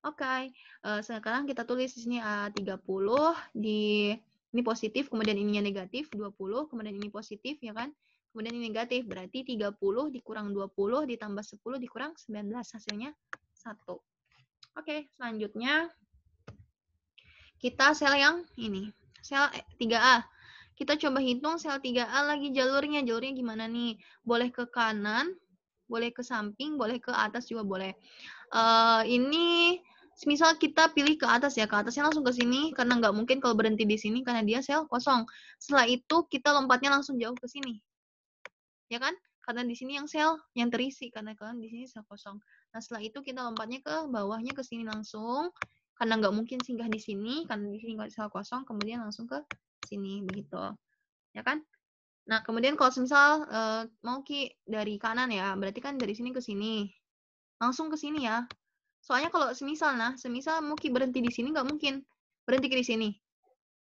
A: Oke, sekarang kita tulis di sini 30, ini positif, kemudian ininya negatif, 20, kemudian ini positif, ya kan? Kemudian ini negatif, berarti 30 dikurang 20 ditambah 10 dikurang 19, hasilnya 1. Oke, selanjutnya kita sel yang ini, sel 3A. Kita coba hitung sel 3A lagi jalurnya gimana nih? Boleh ke kanan, boleh ke samping, boleh ke atas juga boleh. Ini misal kita pilih ke atas ya, ke atasnya langsung ke sini, karena nggak mungkin kalau berhenti di sini karena dia sel kosong. Setelah itu kita lompatnya langsung jauh ke sini, ya kan? Karena di sini yang sel yang terisi, karena kan di sini sel kosong. Nah, setelah itu kita lompatnya ke bawahnya ke sini langsung, karena nggak mungkin singgah di sini, karena di sini sel kosong, kemudian langsung ke sini, begitu. Ya kan? Nah, kemudian kalau misal mau Ki dari kanan ya, berarti kan dari sini ke sini. Langsung ke sini ya. Soalnya kalau semisal mau Ki berhenti di sini nggak mungkin. Berhenti di sini.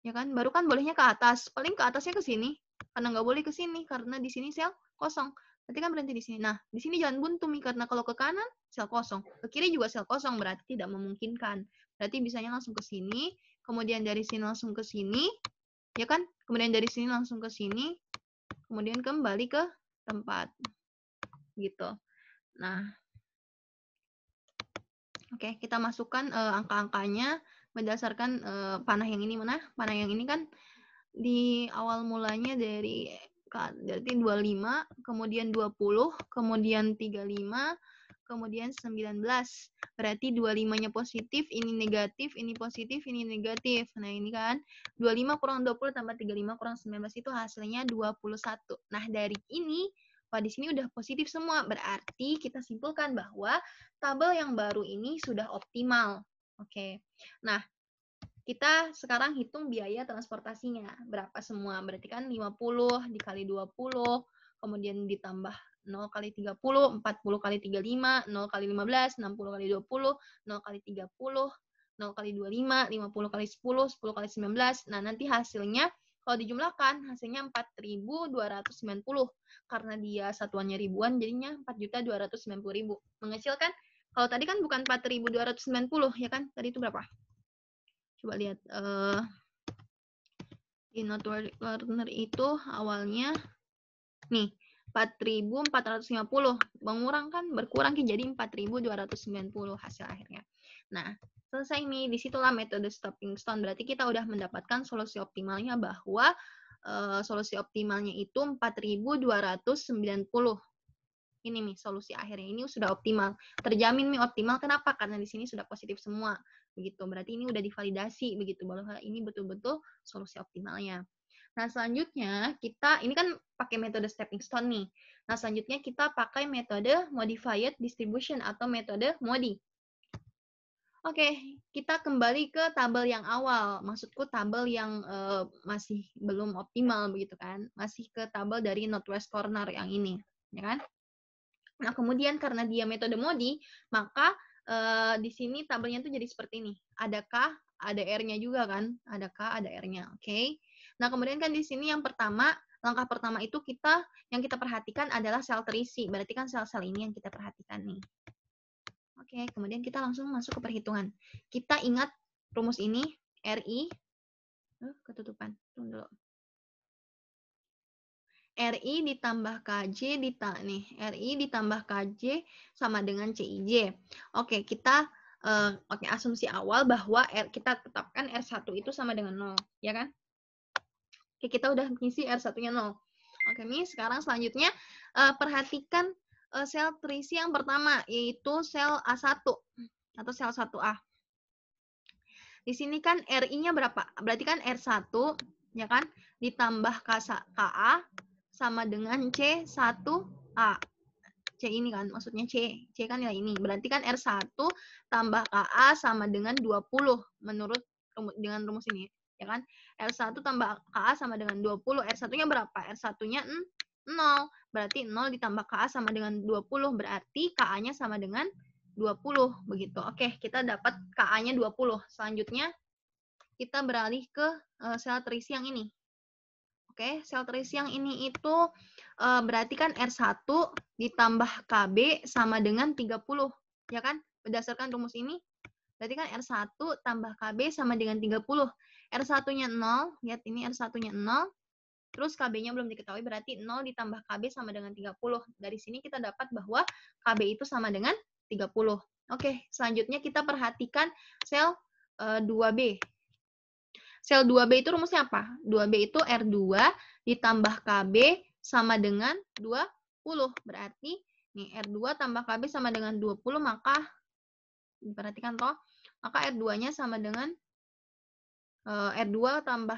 A: Ya kan? Baru kan bolehnya ke atas. Paling ke atasnya ke sini. Karena nggak boleh ke sini, karena di sini sel kosong. Berarti kan berhenti di sini. Nah, di sini jangan buntu Mi, karena kalau ke kanan sel kosong, ke kiri juga sel kosong, berarti tidak memungkinkan. Berarti bisanya langsung ke sini, kemudian dari sini langsung ke sini, ya kan? Kemudian dari sini langsung ke sini, kemudian kembali ke tempat. Gitu. Nah, oke, kita masukkan angka-angkanya berdasarkan panah yang ini mana? Panah yang ini kan di awal mulanya dari berarti 25, kemudian 20, kemudian 35, kemudian 19. Berarti 25-nya positif, ini negatif, ini positif, ini negatif. Nah, ini kan 25 kurang 20 tambah 35 kurang 19 itu hasilnya 21. Nah, dari ini, wah di sini udah positif semua. Berarti kita simpulkan bahwa tabel yang baru ini sudah optimal. Oke. Nah, kita sekarang hitung biaya transportasinya. Berapa semua? Berarti kan 50 dikali 20, kemudian ditambah 0 kali 30, 40 kali 35, 0 kali 15, 60 kali 20, 0 kali 30, 0 kali 25, 50 kali 10, 10 kali 19. Nah, nanti hasilnya kalau dijumlahkan, hasilnya 4.290. Karena dia satuannya ribuan, jadinya 4.290.000. Mengecil kan? Kalau tadi kan bukan 4.290, ya kan? Tadi itu berapa? Coba lihat, di note learner itu awalnya nih 4.450, berkurang jadi 4.290 hasil akhirnya. Nah, selesai nih, disitulah metode stepping stone. Berarti kita udah mendapatkan solusi optimalnya bahwa solusi optimalnya itu 4.290. Ini nih solusi akhirnya, ini sudah optimal, terjamin nih optimal. Kenapa? Karena di sini sudah positif semua, begitu. Berarti ini udah divalidasi, begitu, bahwa ini betul-betul solusi optimalnya. Nah, selanjutnya kita ini kan pakai metode stepping stone nih. Nah, selanjutnya kita pakai metode modified distribution atau metode MODI. Oke, kita kembali ke tabel yang awal. Maksudku tabel yang masih belum optimal, begitu kan? Masih ke tabel dari northwest corner yang ini, ya kan? Nah, kemudian karena dia metode MODI, maka di sini tabelnya tuh jadi seperti ini. Ada K, ada R-nya juga kan? Ada K, ada R-nya. Oke. Nah, kemudian kan di sini yang pertama, langkah pertama itu yang kita perhatikan adalah sel terisi. Berarti kan sel-sel ini yang kita perhatikan nih. Oke, kemudian kita langsung masuk ke perhitungan. Kita ingat rumus ini, RI, ketutupan. Tunggu dulu. RI ditambah KJ RI ditambah KJ sama dengan CIJ. Oke, kita pakai asumsi awal bahwa kita tetapkan R1 itu sama dengan 0, ya kan? Oke, kita udah ngisi R1-nya 0. Oke, nih sekarang selanjutnya perhatikan sel terisi yang pertama, yaitu sel A1 atau sel 1A. Di sini kan RI-nya berapa? Berarti kan R1, ya kan? Ditambah KA sama dengan C1A. C ini kan, maksudnya C. C kan nilai ini. Berarti kan R1 tambah KA sama dengan 20 menurut dengan rumus ini. Ya kan? R1 tambah KA sama dengan 20. R1-nya berapa? R1-nya 0. Berarti 0 ditambah KA sama dengan 20. Berarti KA-nya sama dengan 20. Begitu. Oke, kita dapat KA-nya 20. Selanjutnya, kita beralih ke sel terisi yang ini. Oke, sel terisi yang ini itu berarti kan R1 ditambah KB sama dengan 30, ya kan? Berdasarkan rumus ini, berarti kan R1 tambah KB sama dengan 30. R1-nya 0, lihat ini R1-nya 0, terus KB-nya belum diketahui, berarti 0 ditambah KB sama dengan 30. Dari sini kita dapat bahwa KB itu sama dengan 30. Oke, selanjutnya kita perhatikan sel 2B. Sel 2B itu rumusnya apa? 2B itu R2 ditambah KB sama dengan 20. Berarti nih R2 tambah KB sama dengan 20, maka diperhatikan toh, maka R2-nya sama dengan R2 tambah,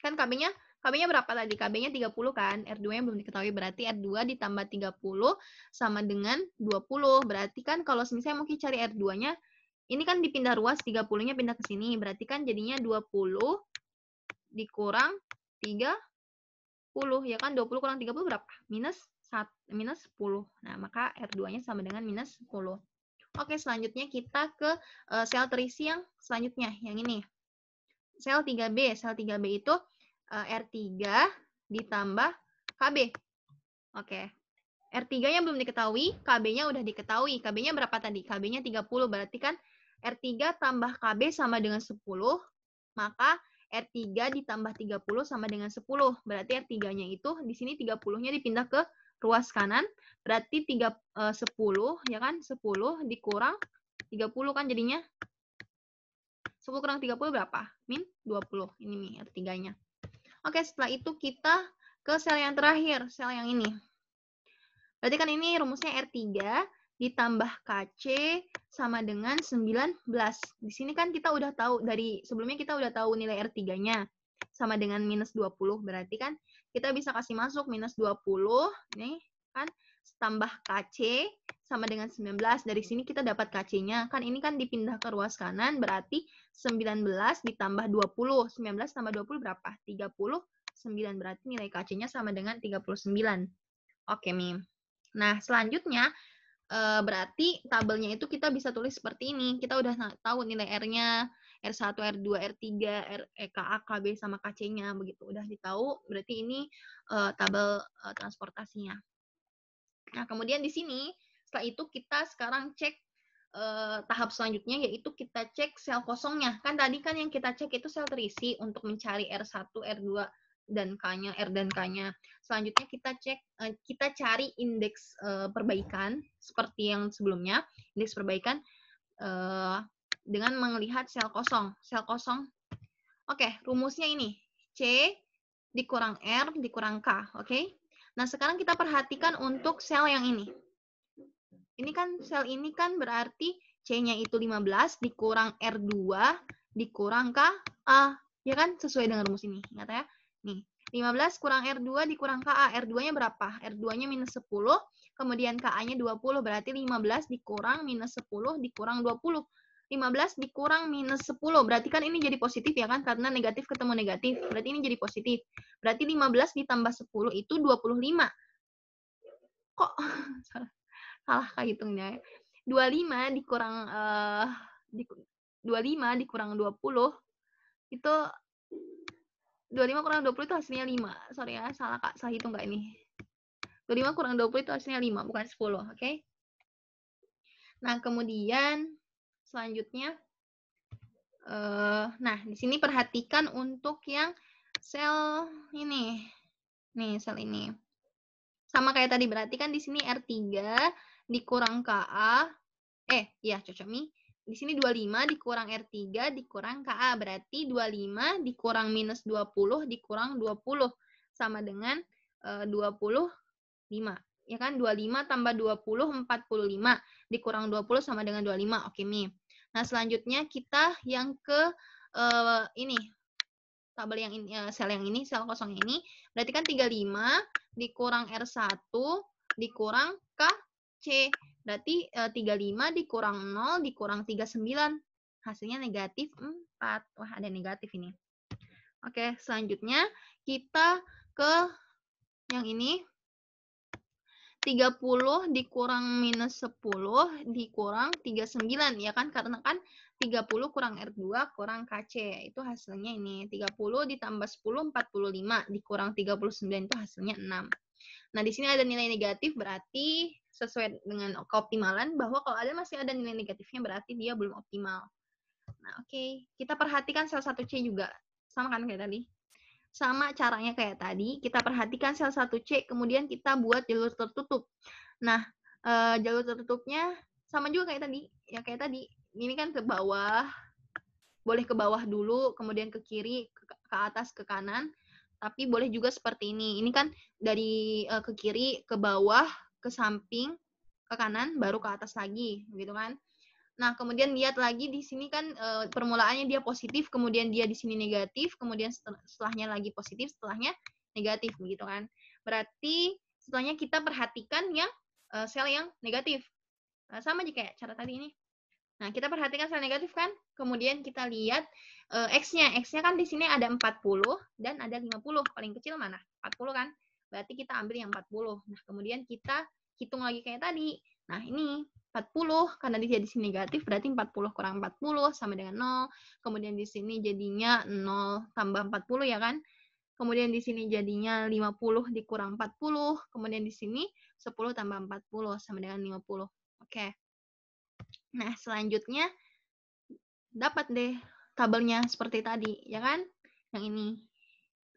A: kan KB-nya berapa tadi? KB-nya 30 kan? R2-nya belum diketahui, berarti R2 ditambah 30 sama dengan 20. Berarti kan kalau misalnya mungkin cari R2-nya, ini kan dipindah ruas, 30-nya pindah ke sini. Berarti kan jadinya 20 dikurang 30, ya kan? 20 kurang 30 berapa? Minus 10. Nah, maka R2-nya sama dengan minus 10. Oke, selanjutnya kita ke sel terisi yang selanjutnya, yang ini. Sel 3B. Sel 3B itu R3 ditambah KB. Oke. R3-nya belum diketahui, KB-nya udah diketahui. KB-nya berapa tadi? KB-nya 30, berarti kan R3 tambah KB sama dengan 10, maka R3 ditambah 30 sama dengan 10. Berarti R3-nya itu di sini 30-nya dipindah ke ruas kanan, berarti 10, ya kan? 10 dikurang 30 kan jadinya 10 kurang 30 berapa? Min 20. Ini nih R3-nya. Oke, setelah itu kita ke sel yang terakhir, sel yang ini. Berarti kan ini rumusnya R3 ditambah KC sama dengan 19. Di sini kan kita udah tahu, dari sebelumnya kita udah tahu nilai R3-nya sama dengan minus 20. Berarti kan kita bisa kasih masuk minus 20. Nih kan, tambah KC sama dengan 19. Dari sini kita dapat KC-nya. Kan ini kan dipindah ke ruas kanan, berarti 19 ditambah 20. 19 tambah 20 berapa? 39. Berarti nilai KC-nya sama dengan 39. Oke, Mim. Nah, selanjutnya berarti tabelnya itu kita bisa tulis seperti ini. Kita udah tahu nilai R-nya, R1, R2, R3, KA, KB, sama KC-nya. Begitu. Udah ditahu, berarti ini tabel transportasinya. Nah, kemudian di sini, setelah itu kita sekarang cek tahap selanjutnya, yaitu kita cek sel kosongnya. Kan tadi kan yang kita cek itu sel terisi untuk mencari R1, R2, dan K-nya, R dan K-nya. Selanjutnya kita cari indeks perbaikan seperti yang sebelumnya, indeks perbaikan dengan melihat sel kosong. Sel kosong. Oke, rumusnya ini. C dikurang R dikurang K, oke? Nah, sekarang kita perhatikan untuk sel yang ini. Ini kan sel ini kan berarti C-nya itu 15 dikurang R2 dikurang KA. Ya kan? Sesuai dengan rumus ini. Ingat ya? Nih, 15 kurang R2 dikurang KA. R2-nya berapa? R2-nya minus 10, kemudian KA-nya 20. Berarti 15 dikurang minus 10 dikurang 20. 15 dikurang minus 10. Berarti kan ini jadi positif ya kan? Karena negatif ketemu negatif. Berarti ini jadi positif. Berarti 15 ditambah 10 itu 25. Kok salah hitungnya ya. 25 dikurang 25 dikurang 20 itu 25 kurang 20 itu hasilnya 5. Sorry ya, salah Kak, salah hitung nggak ini? 25 kurang 20 itu hasilnya 5, bukan 10, oke? Nah, kemudian selanjutnya nah, di sini perhatikan untuk yang sel ini. Nih, sel ini. Sama kayak tadi, berarti kan di sini R3 dikurang KA. Iya, cocok nih. Di sini 25 dikurang R3 dikurang KA. Berarti 25 dikurang minus 20 dikurang 20. Sama dengan 25. Ya kan? 25 tambah 20, 45. Dikurang 20 sama dengan 25. Oke, Mi. Nah, selanjutnya kita yang ke ini. Tabel yang ini, sel yang ini, sel kosong ini. Berarti kan 35 dikurang R1 dikurang KC. Berarti 35 dikurang 0 dikurang 39. Hasilnya negatif 4. Wah, ada negatif ini. Oke, selanjutnya kita ke yang ini. 30 dikurang minus 10 dikurang 39. Ya kan? Karena kan 30 kurang R2 kurang KC. Itu hasilnya ini. 30 ditambah 10, 45. Dikurang 39 itu hasilnya 6. Nah, di sini ada nilai negatif, berarti sesuai dengan keoptimalan, bahwa kalau masih ada nilai negatifnya, berarti dia belum optimal. Nah, oke. Kita perhatikan sel 1C juga. Sama kan kayak tadi? Sama caranya kayak tadi, kita perhatikan sel 1C, kemudian kita buat jalur tertutup. Nah, jalur tertutupnya sama juga kayak tadi. Ya, kayak tadi. Ini kan ke bawah. Boleh ke bawah dulu, kemudian ke kiri, ke atas, ke kanan. Tapi boleh juga seperti ini. Ini kan dari ke kiri, ke bawah, ke samping, ke kanan, baru ke atas lagi, gitu kan? Nah, kemudian lihat lagi di sini kan permulaannya dia positif, kemudian dia di sini negatif, kemudian setelahnya lagi positif, setelahnya negatif, begitu kan? Berarti setelahnya kita perhatikan yang sel yang negatif. Sama aja kayak cara tadi ini. Nah, kita perhatikan sel negatif kan? Kemudian kita lihat X-nya. X-nya kan di sini ada 40 dan ada 50. Paling kecil mana? 40 kan? Berarti kita ambil yang 40. Nah, kemudian kita hitung lagi kayak tadi. Nah, ini 40 karena dia di sini negatif berarti 40 kurang 40 sama dengan 0. Kemudian di sini jadinya 0 tambah 40 ya kan? Kemudian di sini jadinya 50 dikurang 40. Kemudian di sini 10 tambah 40 sama dengan 50. Oke. Nah, selanjutnya dapat deh tabelnya seperti tadi, ya kan? Yang ini.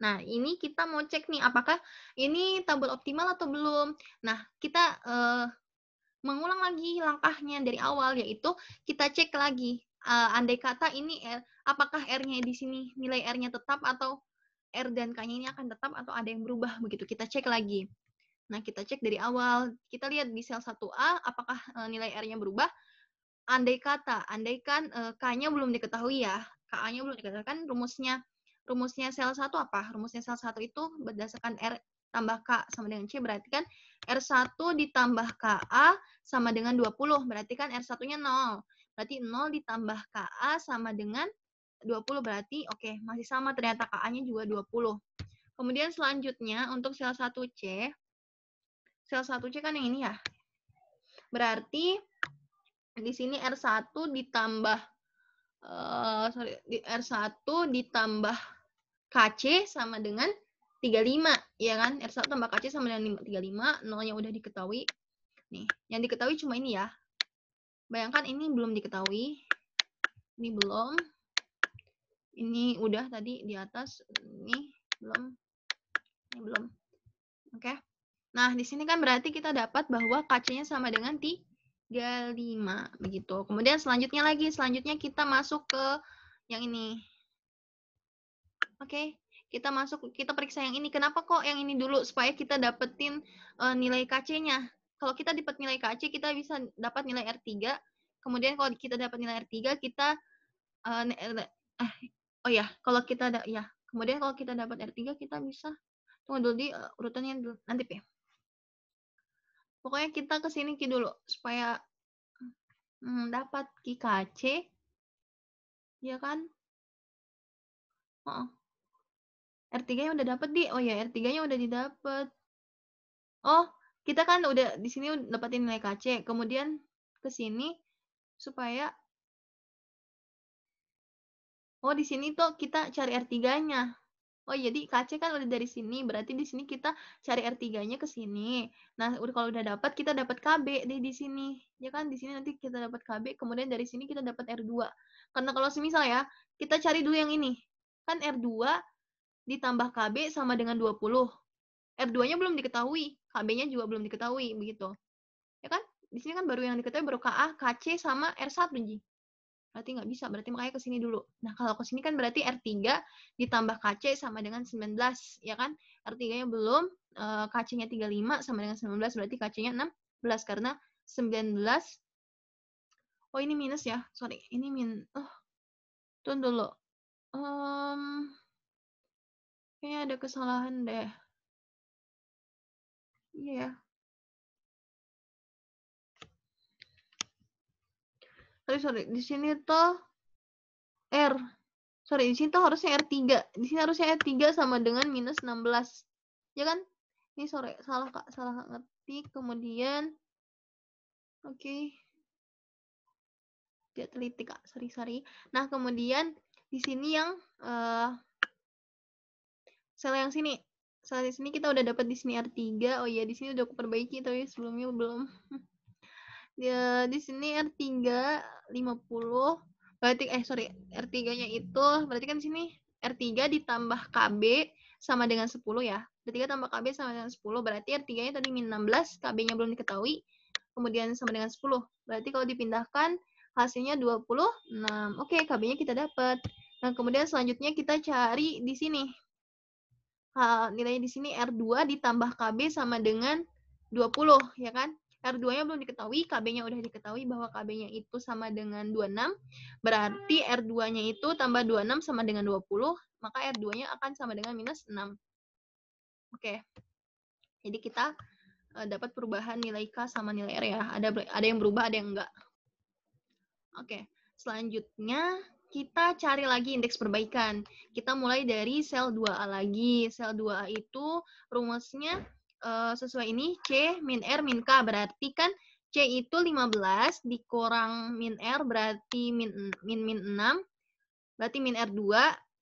A: Nah, ini kita mau cek nih, apakah ini tabel optimal atau belum. Nah, kita mengulang lagi langkahnya dari awal, yaitu kita cek lagi. Andai kata ini apakah R-nya di sini, nilai R-nya tetap atau R dan K-nya ini akan tetap atau ada yang berubah, begitu. Kita cek lagi. Nah, kita cek dari awal. Kita lihat di sel 1A, apakah nilai R-nya berubah. Andaikan K-nya belum diketahui ya, K-nya belum diketahui kan rumusnya sel 1 apa? Rumusnya sel 1 itu berdasarkan R tambah K sama dengan C, berarti kan R1 ditambah KA sama dengan 20, berarti kan R1-nya 0. Berarti 0 ditambah KA sama dengan 20, berarti oke, masih sama ternyata KA-nya juga 20. Kemudian selanjutnya untuk sel 1C, sel 1C kan yang ini ya. Berarti di sini R1 ditambah R1 ditambah KC sama dengan 35, ya kan? R1 tambah KC sama dengan 35, nolnya udah diketahui. Nih, yang diketahui cuma ini ya. Bayangkan ini belum diketahui. Ini belum. Ini udah tadi di atas, ini belum. Ini belum. Oke. Nah, di sini kan berarti kita dapat bahwa KC-nya sama dengan 35 begitu. Kemudian selanjutnya kita masuk ke yang ini. Oke, kita periksa yang ini. Kenapa kok yang ini dulu? Supaya kita dapetin nilai KC-nya. Kalau kita dapat nilai KC, kita bisa dapat nilai R3. Kemudian kalau kita dapat nilai R3, kita kalau kita kemudian kalau kita dapat R3, kita bisa tunggu dulu di urutannya dulu nanti P. Pokoknya kita ke sini dulu supaya dapat KC, ya kan? R3-nya udah dapat di. Oh ya, R3-nya udah didapat. Oh, kita kan udah di sini dapetin nilai KC. Kemudian ke sini supaya di sini tuh kita cari R3-nya. Oh, jadi KC kan udah dari sini, berarti di sini kita cari R3-nya ke sini. Nah, kalau udah dapat, kita dapat KB deh di sini. Ya kan, di sini nanti kita dapat KB, kemudian dari sini kita dapat R2. Karena kalau semisal ya, kita cari dulu yang ini. Kan R2 ditambah KB sama dengan 20. R2-nya belum diketahui, KB-nya juga belum diketahui, begitu. Ya kan? Di sini kan baru yang diketahui baru KA, KC, sama R1, Ji. Berarti nggak bisa, berarti makanya ke sini dulu. Nah, kalau ke sini kan berarti R3 ditambah KC sama dengan 19, ya kan? R3-nya belum, KC-nya 35 sama dengan 19, berarti KC-nya 16, karena 19, oh ini minus ya, sorry, ini tunggu dulu. Kayaknya ada kesalahan deh. Iya ya. Sorry, di sini tuh di sini tuh harusnya R3. Di sini harusnya R3 sama dengan minus 16. Ya kan? Ini salah Kak, salah ngetik. Kemudian oke. Tidak teliti Kak, sorry. Nah, kemudian di sini yang sel yang sini. Sel di sini kita udah dapat di sini R3. Oh iya, di sini udah aku perbaiki tapi sebelumnya belum. Di sini R3 50. Berarti R3-nya itu berarti kan di sini R3 ditambah KB sama dengan 10 ya. R3 tambah KB sama dengan 10, berarti R3-nya tadi min 16, KB-nya belum diketahui. Kemudian sama dengan 10. Berarti kalau dipindahkan hasilnya 26. Oke, KB-nya kita dapat. Nah, kemudian selanjutnya kita cari di sini. Nilainya di sini R2 ditambah KB sama dengan 20, ya kan? R2-nya belum diketahui, KB-nya udah diketahui bahwa KB-nya itu sama dengan 26, berarti R2-nya itu tambah 26 sama dengan 20, maka R2-nya akan sama dengan minus 6. Oke. Jadi kita dapat perubahan nilai K sama nilai R ya. Ada yang berubah, ada yang enggak. Oke, selanjutnya kita cari lagi indeks perbaikan. Kita mulai dari sel 2A lagi. Sel 2A itu rumusnya sesuai ini C min R min K. Berarti kan C itu 15 dikurang min R berarti min 6. Berarti min R2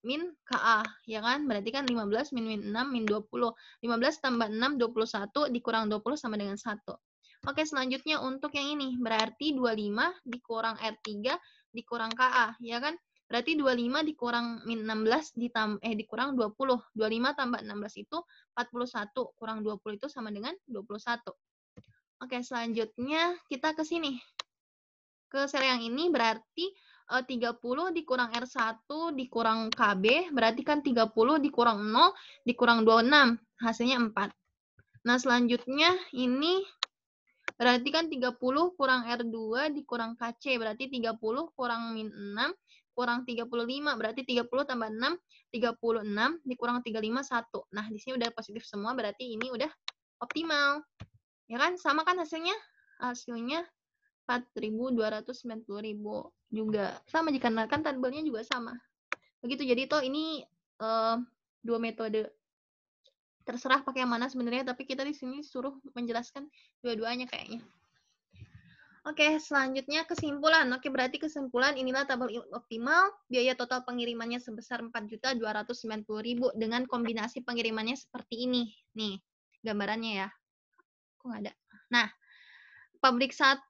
A: min KA, ya kan? Berarti kan 15 min 6 min 20. 15 tambah 6, 21 dikurang 20 sama dengan 1. Oke, selanjutnya untuk yang ini, berarti 25 dikurang R3 dikurang KA, ya kan? Berarti 25 dikurang min 16 dikurang 20. 25 tambah 16 itu 41, kurang 20 itu sama dengan 21. Oke, selanjutnya kita ke sini. Ke sel yang ini berarti 30 dikurang R1 dikurang KB, berarti kan 30 dikurang 0 dikurang 26, hasilnya 4. Nah, selanjutnya ini berarti kan 30 kurang R2 dikurang KC, berarti 30 kurang min 6 kurang 35, berarti 30 tambah 6, 36 dikurang 35, 1. Nah, di sini udah positif semua, berarti ini udah optimal. Ya kan? Sama kan hasilnya? Hasilnya 4.290.000 juga. Sama dikarenakan tabelnya juga sama. Begitu, jadi toh ini dua metode. Terserah pakai yang mana sebenarnya, tapi kita di sini suruh menjelaskan dua-duanya kayaknya. Oke, selanjutnya kesimpulan. Oke, berarti kesimpulan inilah tabel optimal. Biaya total pengirimannya sebesar 4.290.000 dengan kombinasi pengirimannya seperti ini. Nih, gambarannya ya. Kok nggak ada? Nah, pabrik 1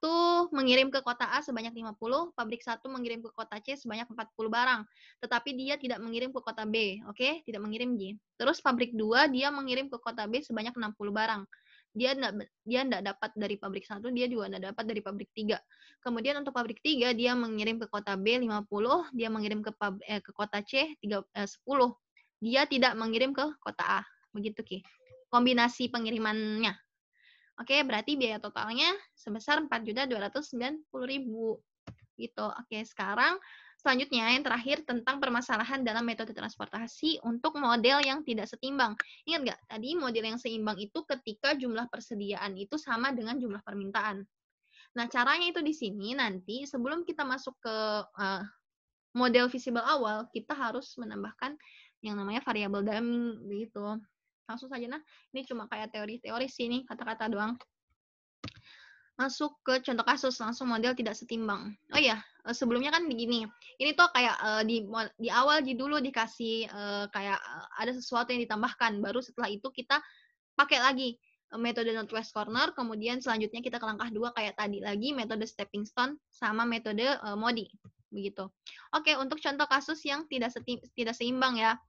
A: mengirim ke kota A sebanyak 50, pabrik 1 mengirim ke kota C sebanyak 40 barang. Tetapi dia tidak mengirim ke kota B, oke? Tidak mengirim J. Terus pabrik 2 dia mengirim ke kota B sebanyak 60 barang. Dia enggak dapat dari pabrik 1, dia juga enggak dapat dari pabrik 3. Kemudian untuk pabrik 3 dia mengirim ke kota B 50, dia mengirim ke kota C 10. Dia tidak mengirim ke kota A. Begitu Ki. Kombinasi pengirimannya. Oke, berarti biaya totalnya sebesar 4.290.000 gitu. Oke, sekarang selanjutnya yang terakhir tentang permasalahan dalam metode transportasi untuk model yang tidak setimbang. Ingat nggak? Tadi model yang seimbang itu ketika jumlah persediaan itu sama dengan jumlah permintaan. Nah, caranya itu di sini nanti sebelum kita masuk ke model visible awal, kita harus menambahkan yang namanya variabel dummy gitu. Langsung saja, nah, ini cuma kayak teori-teori sih, ini kata-kata doang. Masuk ke contoh kasus, langsung model tidak setimbang. Oh iya, sebelumnya kan begini, ini tuh kayak di awal dulu dikasih kayak ada sesuatu yang ditambahkan, baru setelah itu kita pakai lagi metode northwest corner, kemudian selanjutnya kita ke langkah 2 kayak tadi lagi metode stepping stone sama metode modi, begitu. Oke, untuk contoh kasus yang tidak seimbang ya.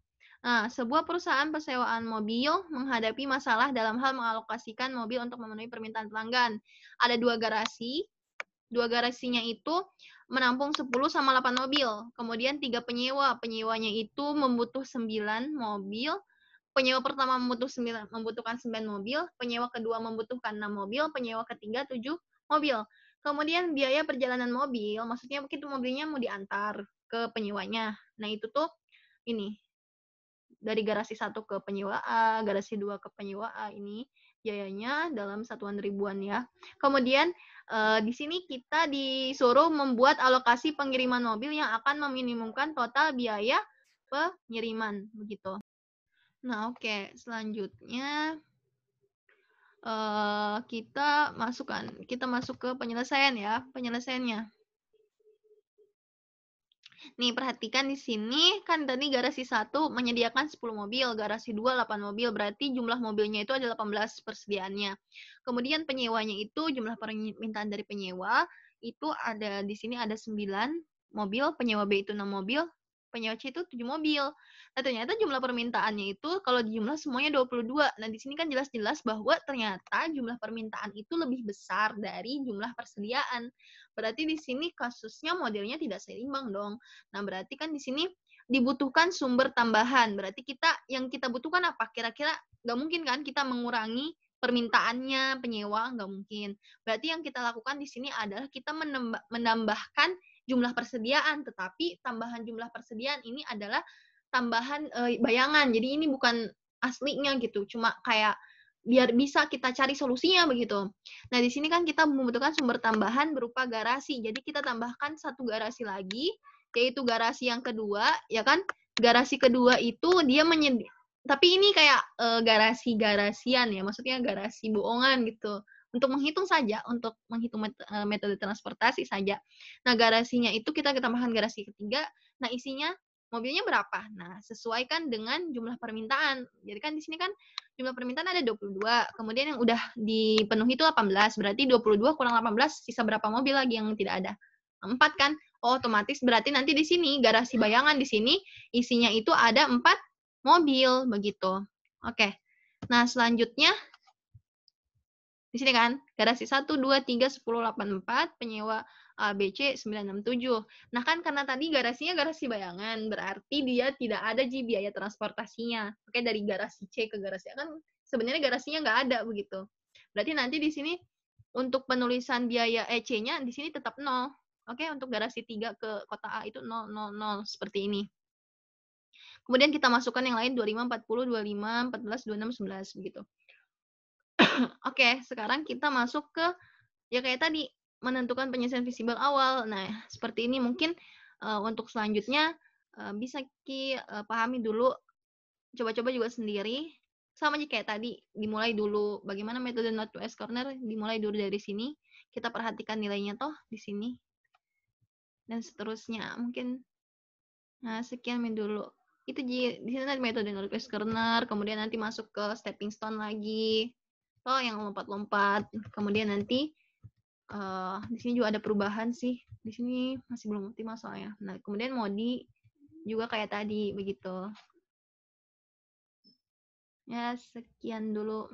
A: Nah, sebuah perusahaan persewaan mobil menghadapi masalah dalam hal mengalokasikan mobil untuk memenuhi permintaan pelanggan. Ada 2 garasi. 2 garasinya itu menampung 10 sama 8 mobil. Kemudian 3 penyewa. Penyewanya itu membutuhkan 9 mobil. Penyewa pertama membutuhkan 9 mobil. Penyewa kedua membutuhkan 6 mobil. Penyewa ketiga 7 mobil. Kemudian biaya perjalanan mobil, maksudnya begitu mobilnya mau diantar ke penyewanya. Nah, itu tuh ini dari garasi 1 ke penyewa A, garasi 2 ke penyewa A ini biayanya dalam satuan ribuan ya. Kemudian di sini kita disuruh membuat alokasi pengiriman mobil yang akan meminimumkan total biaya pengiriman begitu. Nah, oke, selanjutnya kita masuk ke penyelesaian ya, penyelesaiannya. Nih, perhatikan di sini kan tadi garasi 1 menyediakan 10 mobil, garasi 2 8 mobil, berarti jumlah mobilnya itu ada 18 persediaannya. Kemudian penyewanya itu jumlah permintaan dari penyewa itu ada di sini ada 9 mobil, penyewa B itu 6 mobil, penyewa C itu 7 mobil. Nah, ternyata jumlah permintaannya itu kalau dijumlah semuanya 22. Nah, di sini kan jelas-jelas bahwa ternyata jumlah permintaan itu lebih besar dari jumlah persediaan. Berarti di sini kasusnya modelnya tidak seimbang dong. Nah, berarti kan di sini dibutuhkan sumber tambahan. Berarti yang kita butuhkan apa? Kira-kira nggak mungkin kan kita mengurangi permintaannya penyewa, nggak mungkin. Berarti yang kita lakukan di sini adalah kita menambahkan jumlah persediaan, tetapi tambahan jumlah persediaan ini adalah tambahan bayangan. Jadi ini bukan aslinya gitu, cuma kayak biar bisa kita cari solusinya begitu. Nah, di sini kan kita membutuhkan sumber tambahan berupa garasi. Jadi kita tambahkan satu garasi lagi, yaitu garasi yang kedua, ya kan? Garasi kedua itu dia tapi ini kayak garasi-garasian ya, maksudnya garasi bohongan gitu. Untuk menghitung saja, untuk menghitung metode transportasi saja. Nah, garasinya itu kita tambahkan garasi ketiga. Nah, isinya mobilnya berapa? Nah, sesuaikan dengan jumlah permintaan. Jadi kan di sini kan jumlah permintaan ada 22, kemudian yang udah dipenuhi itu 18, berarti 22 kurang 18, sisa berapa mobil lagi yang tidak ada? 4 kan? Oh, otomatis berarti nanti di sini, garasi bayangan di sini, isinya itu ada 4 mobil, begitu. Oke, nah selanjutnya, di sini kan, garasi 1, 2, 3, 10, 8, 4, penyewa ABC 967. Nah kan karena tadi garasinya garasi bayangan, berarti dia tidak ada biaya transportasinya. Oke, dari garasi C ke garasi A kan sebenarnya garasinya nggak ada begitu. Berarti nanti di sini untuk penulisan biaya EC-nya di sini tetap 0. Oke, untuk garasi 3 ke kota A itu 0, 0, 0, seperti ini. Kemudian kita masukkan yang lain 25, 40, 25, 14, 26, 11 begitu. Oke, sekarang kita masuk ke ya kayak tadi, menentukan penyelesaian visible awal. Nah, seperti ini mungkin untuk selanjutnya bisa pahami dulu, coba-coba juga sendiri. Sama aja kayak tadi, dimulai dulu bagaimana metode Northwest Corner, dimulai dulu dari sini. Kita perhatikan nilainya toh di sini. Dan seterusnya, mungkin nah sekian dulu. Itu di sini ada metode Northwest Corner, kemudian nanti masuk ke stepping stone lagi. Oh, yang lompat-lompat. Kemudian nanti di sini juga ada perubahan sih. Di sini masih belum optimal soalnya. Nah, kemudian modi juga kayak tadi begitu. Ya, sekian dulu.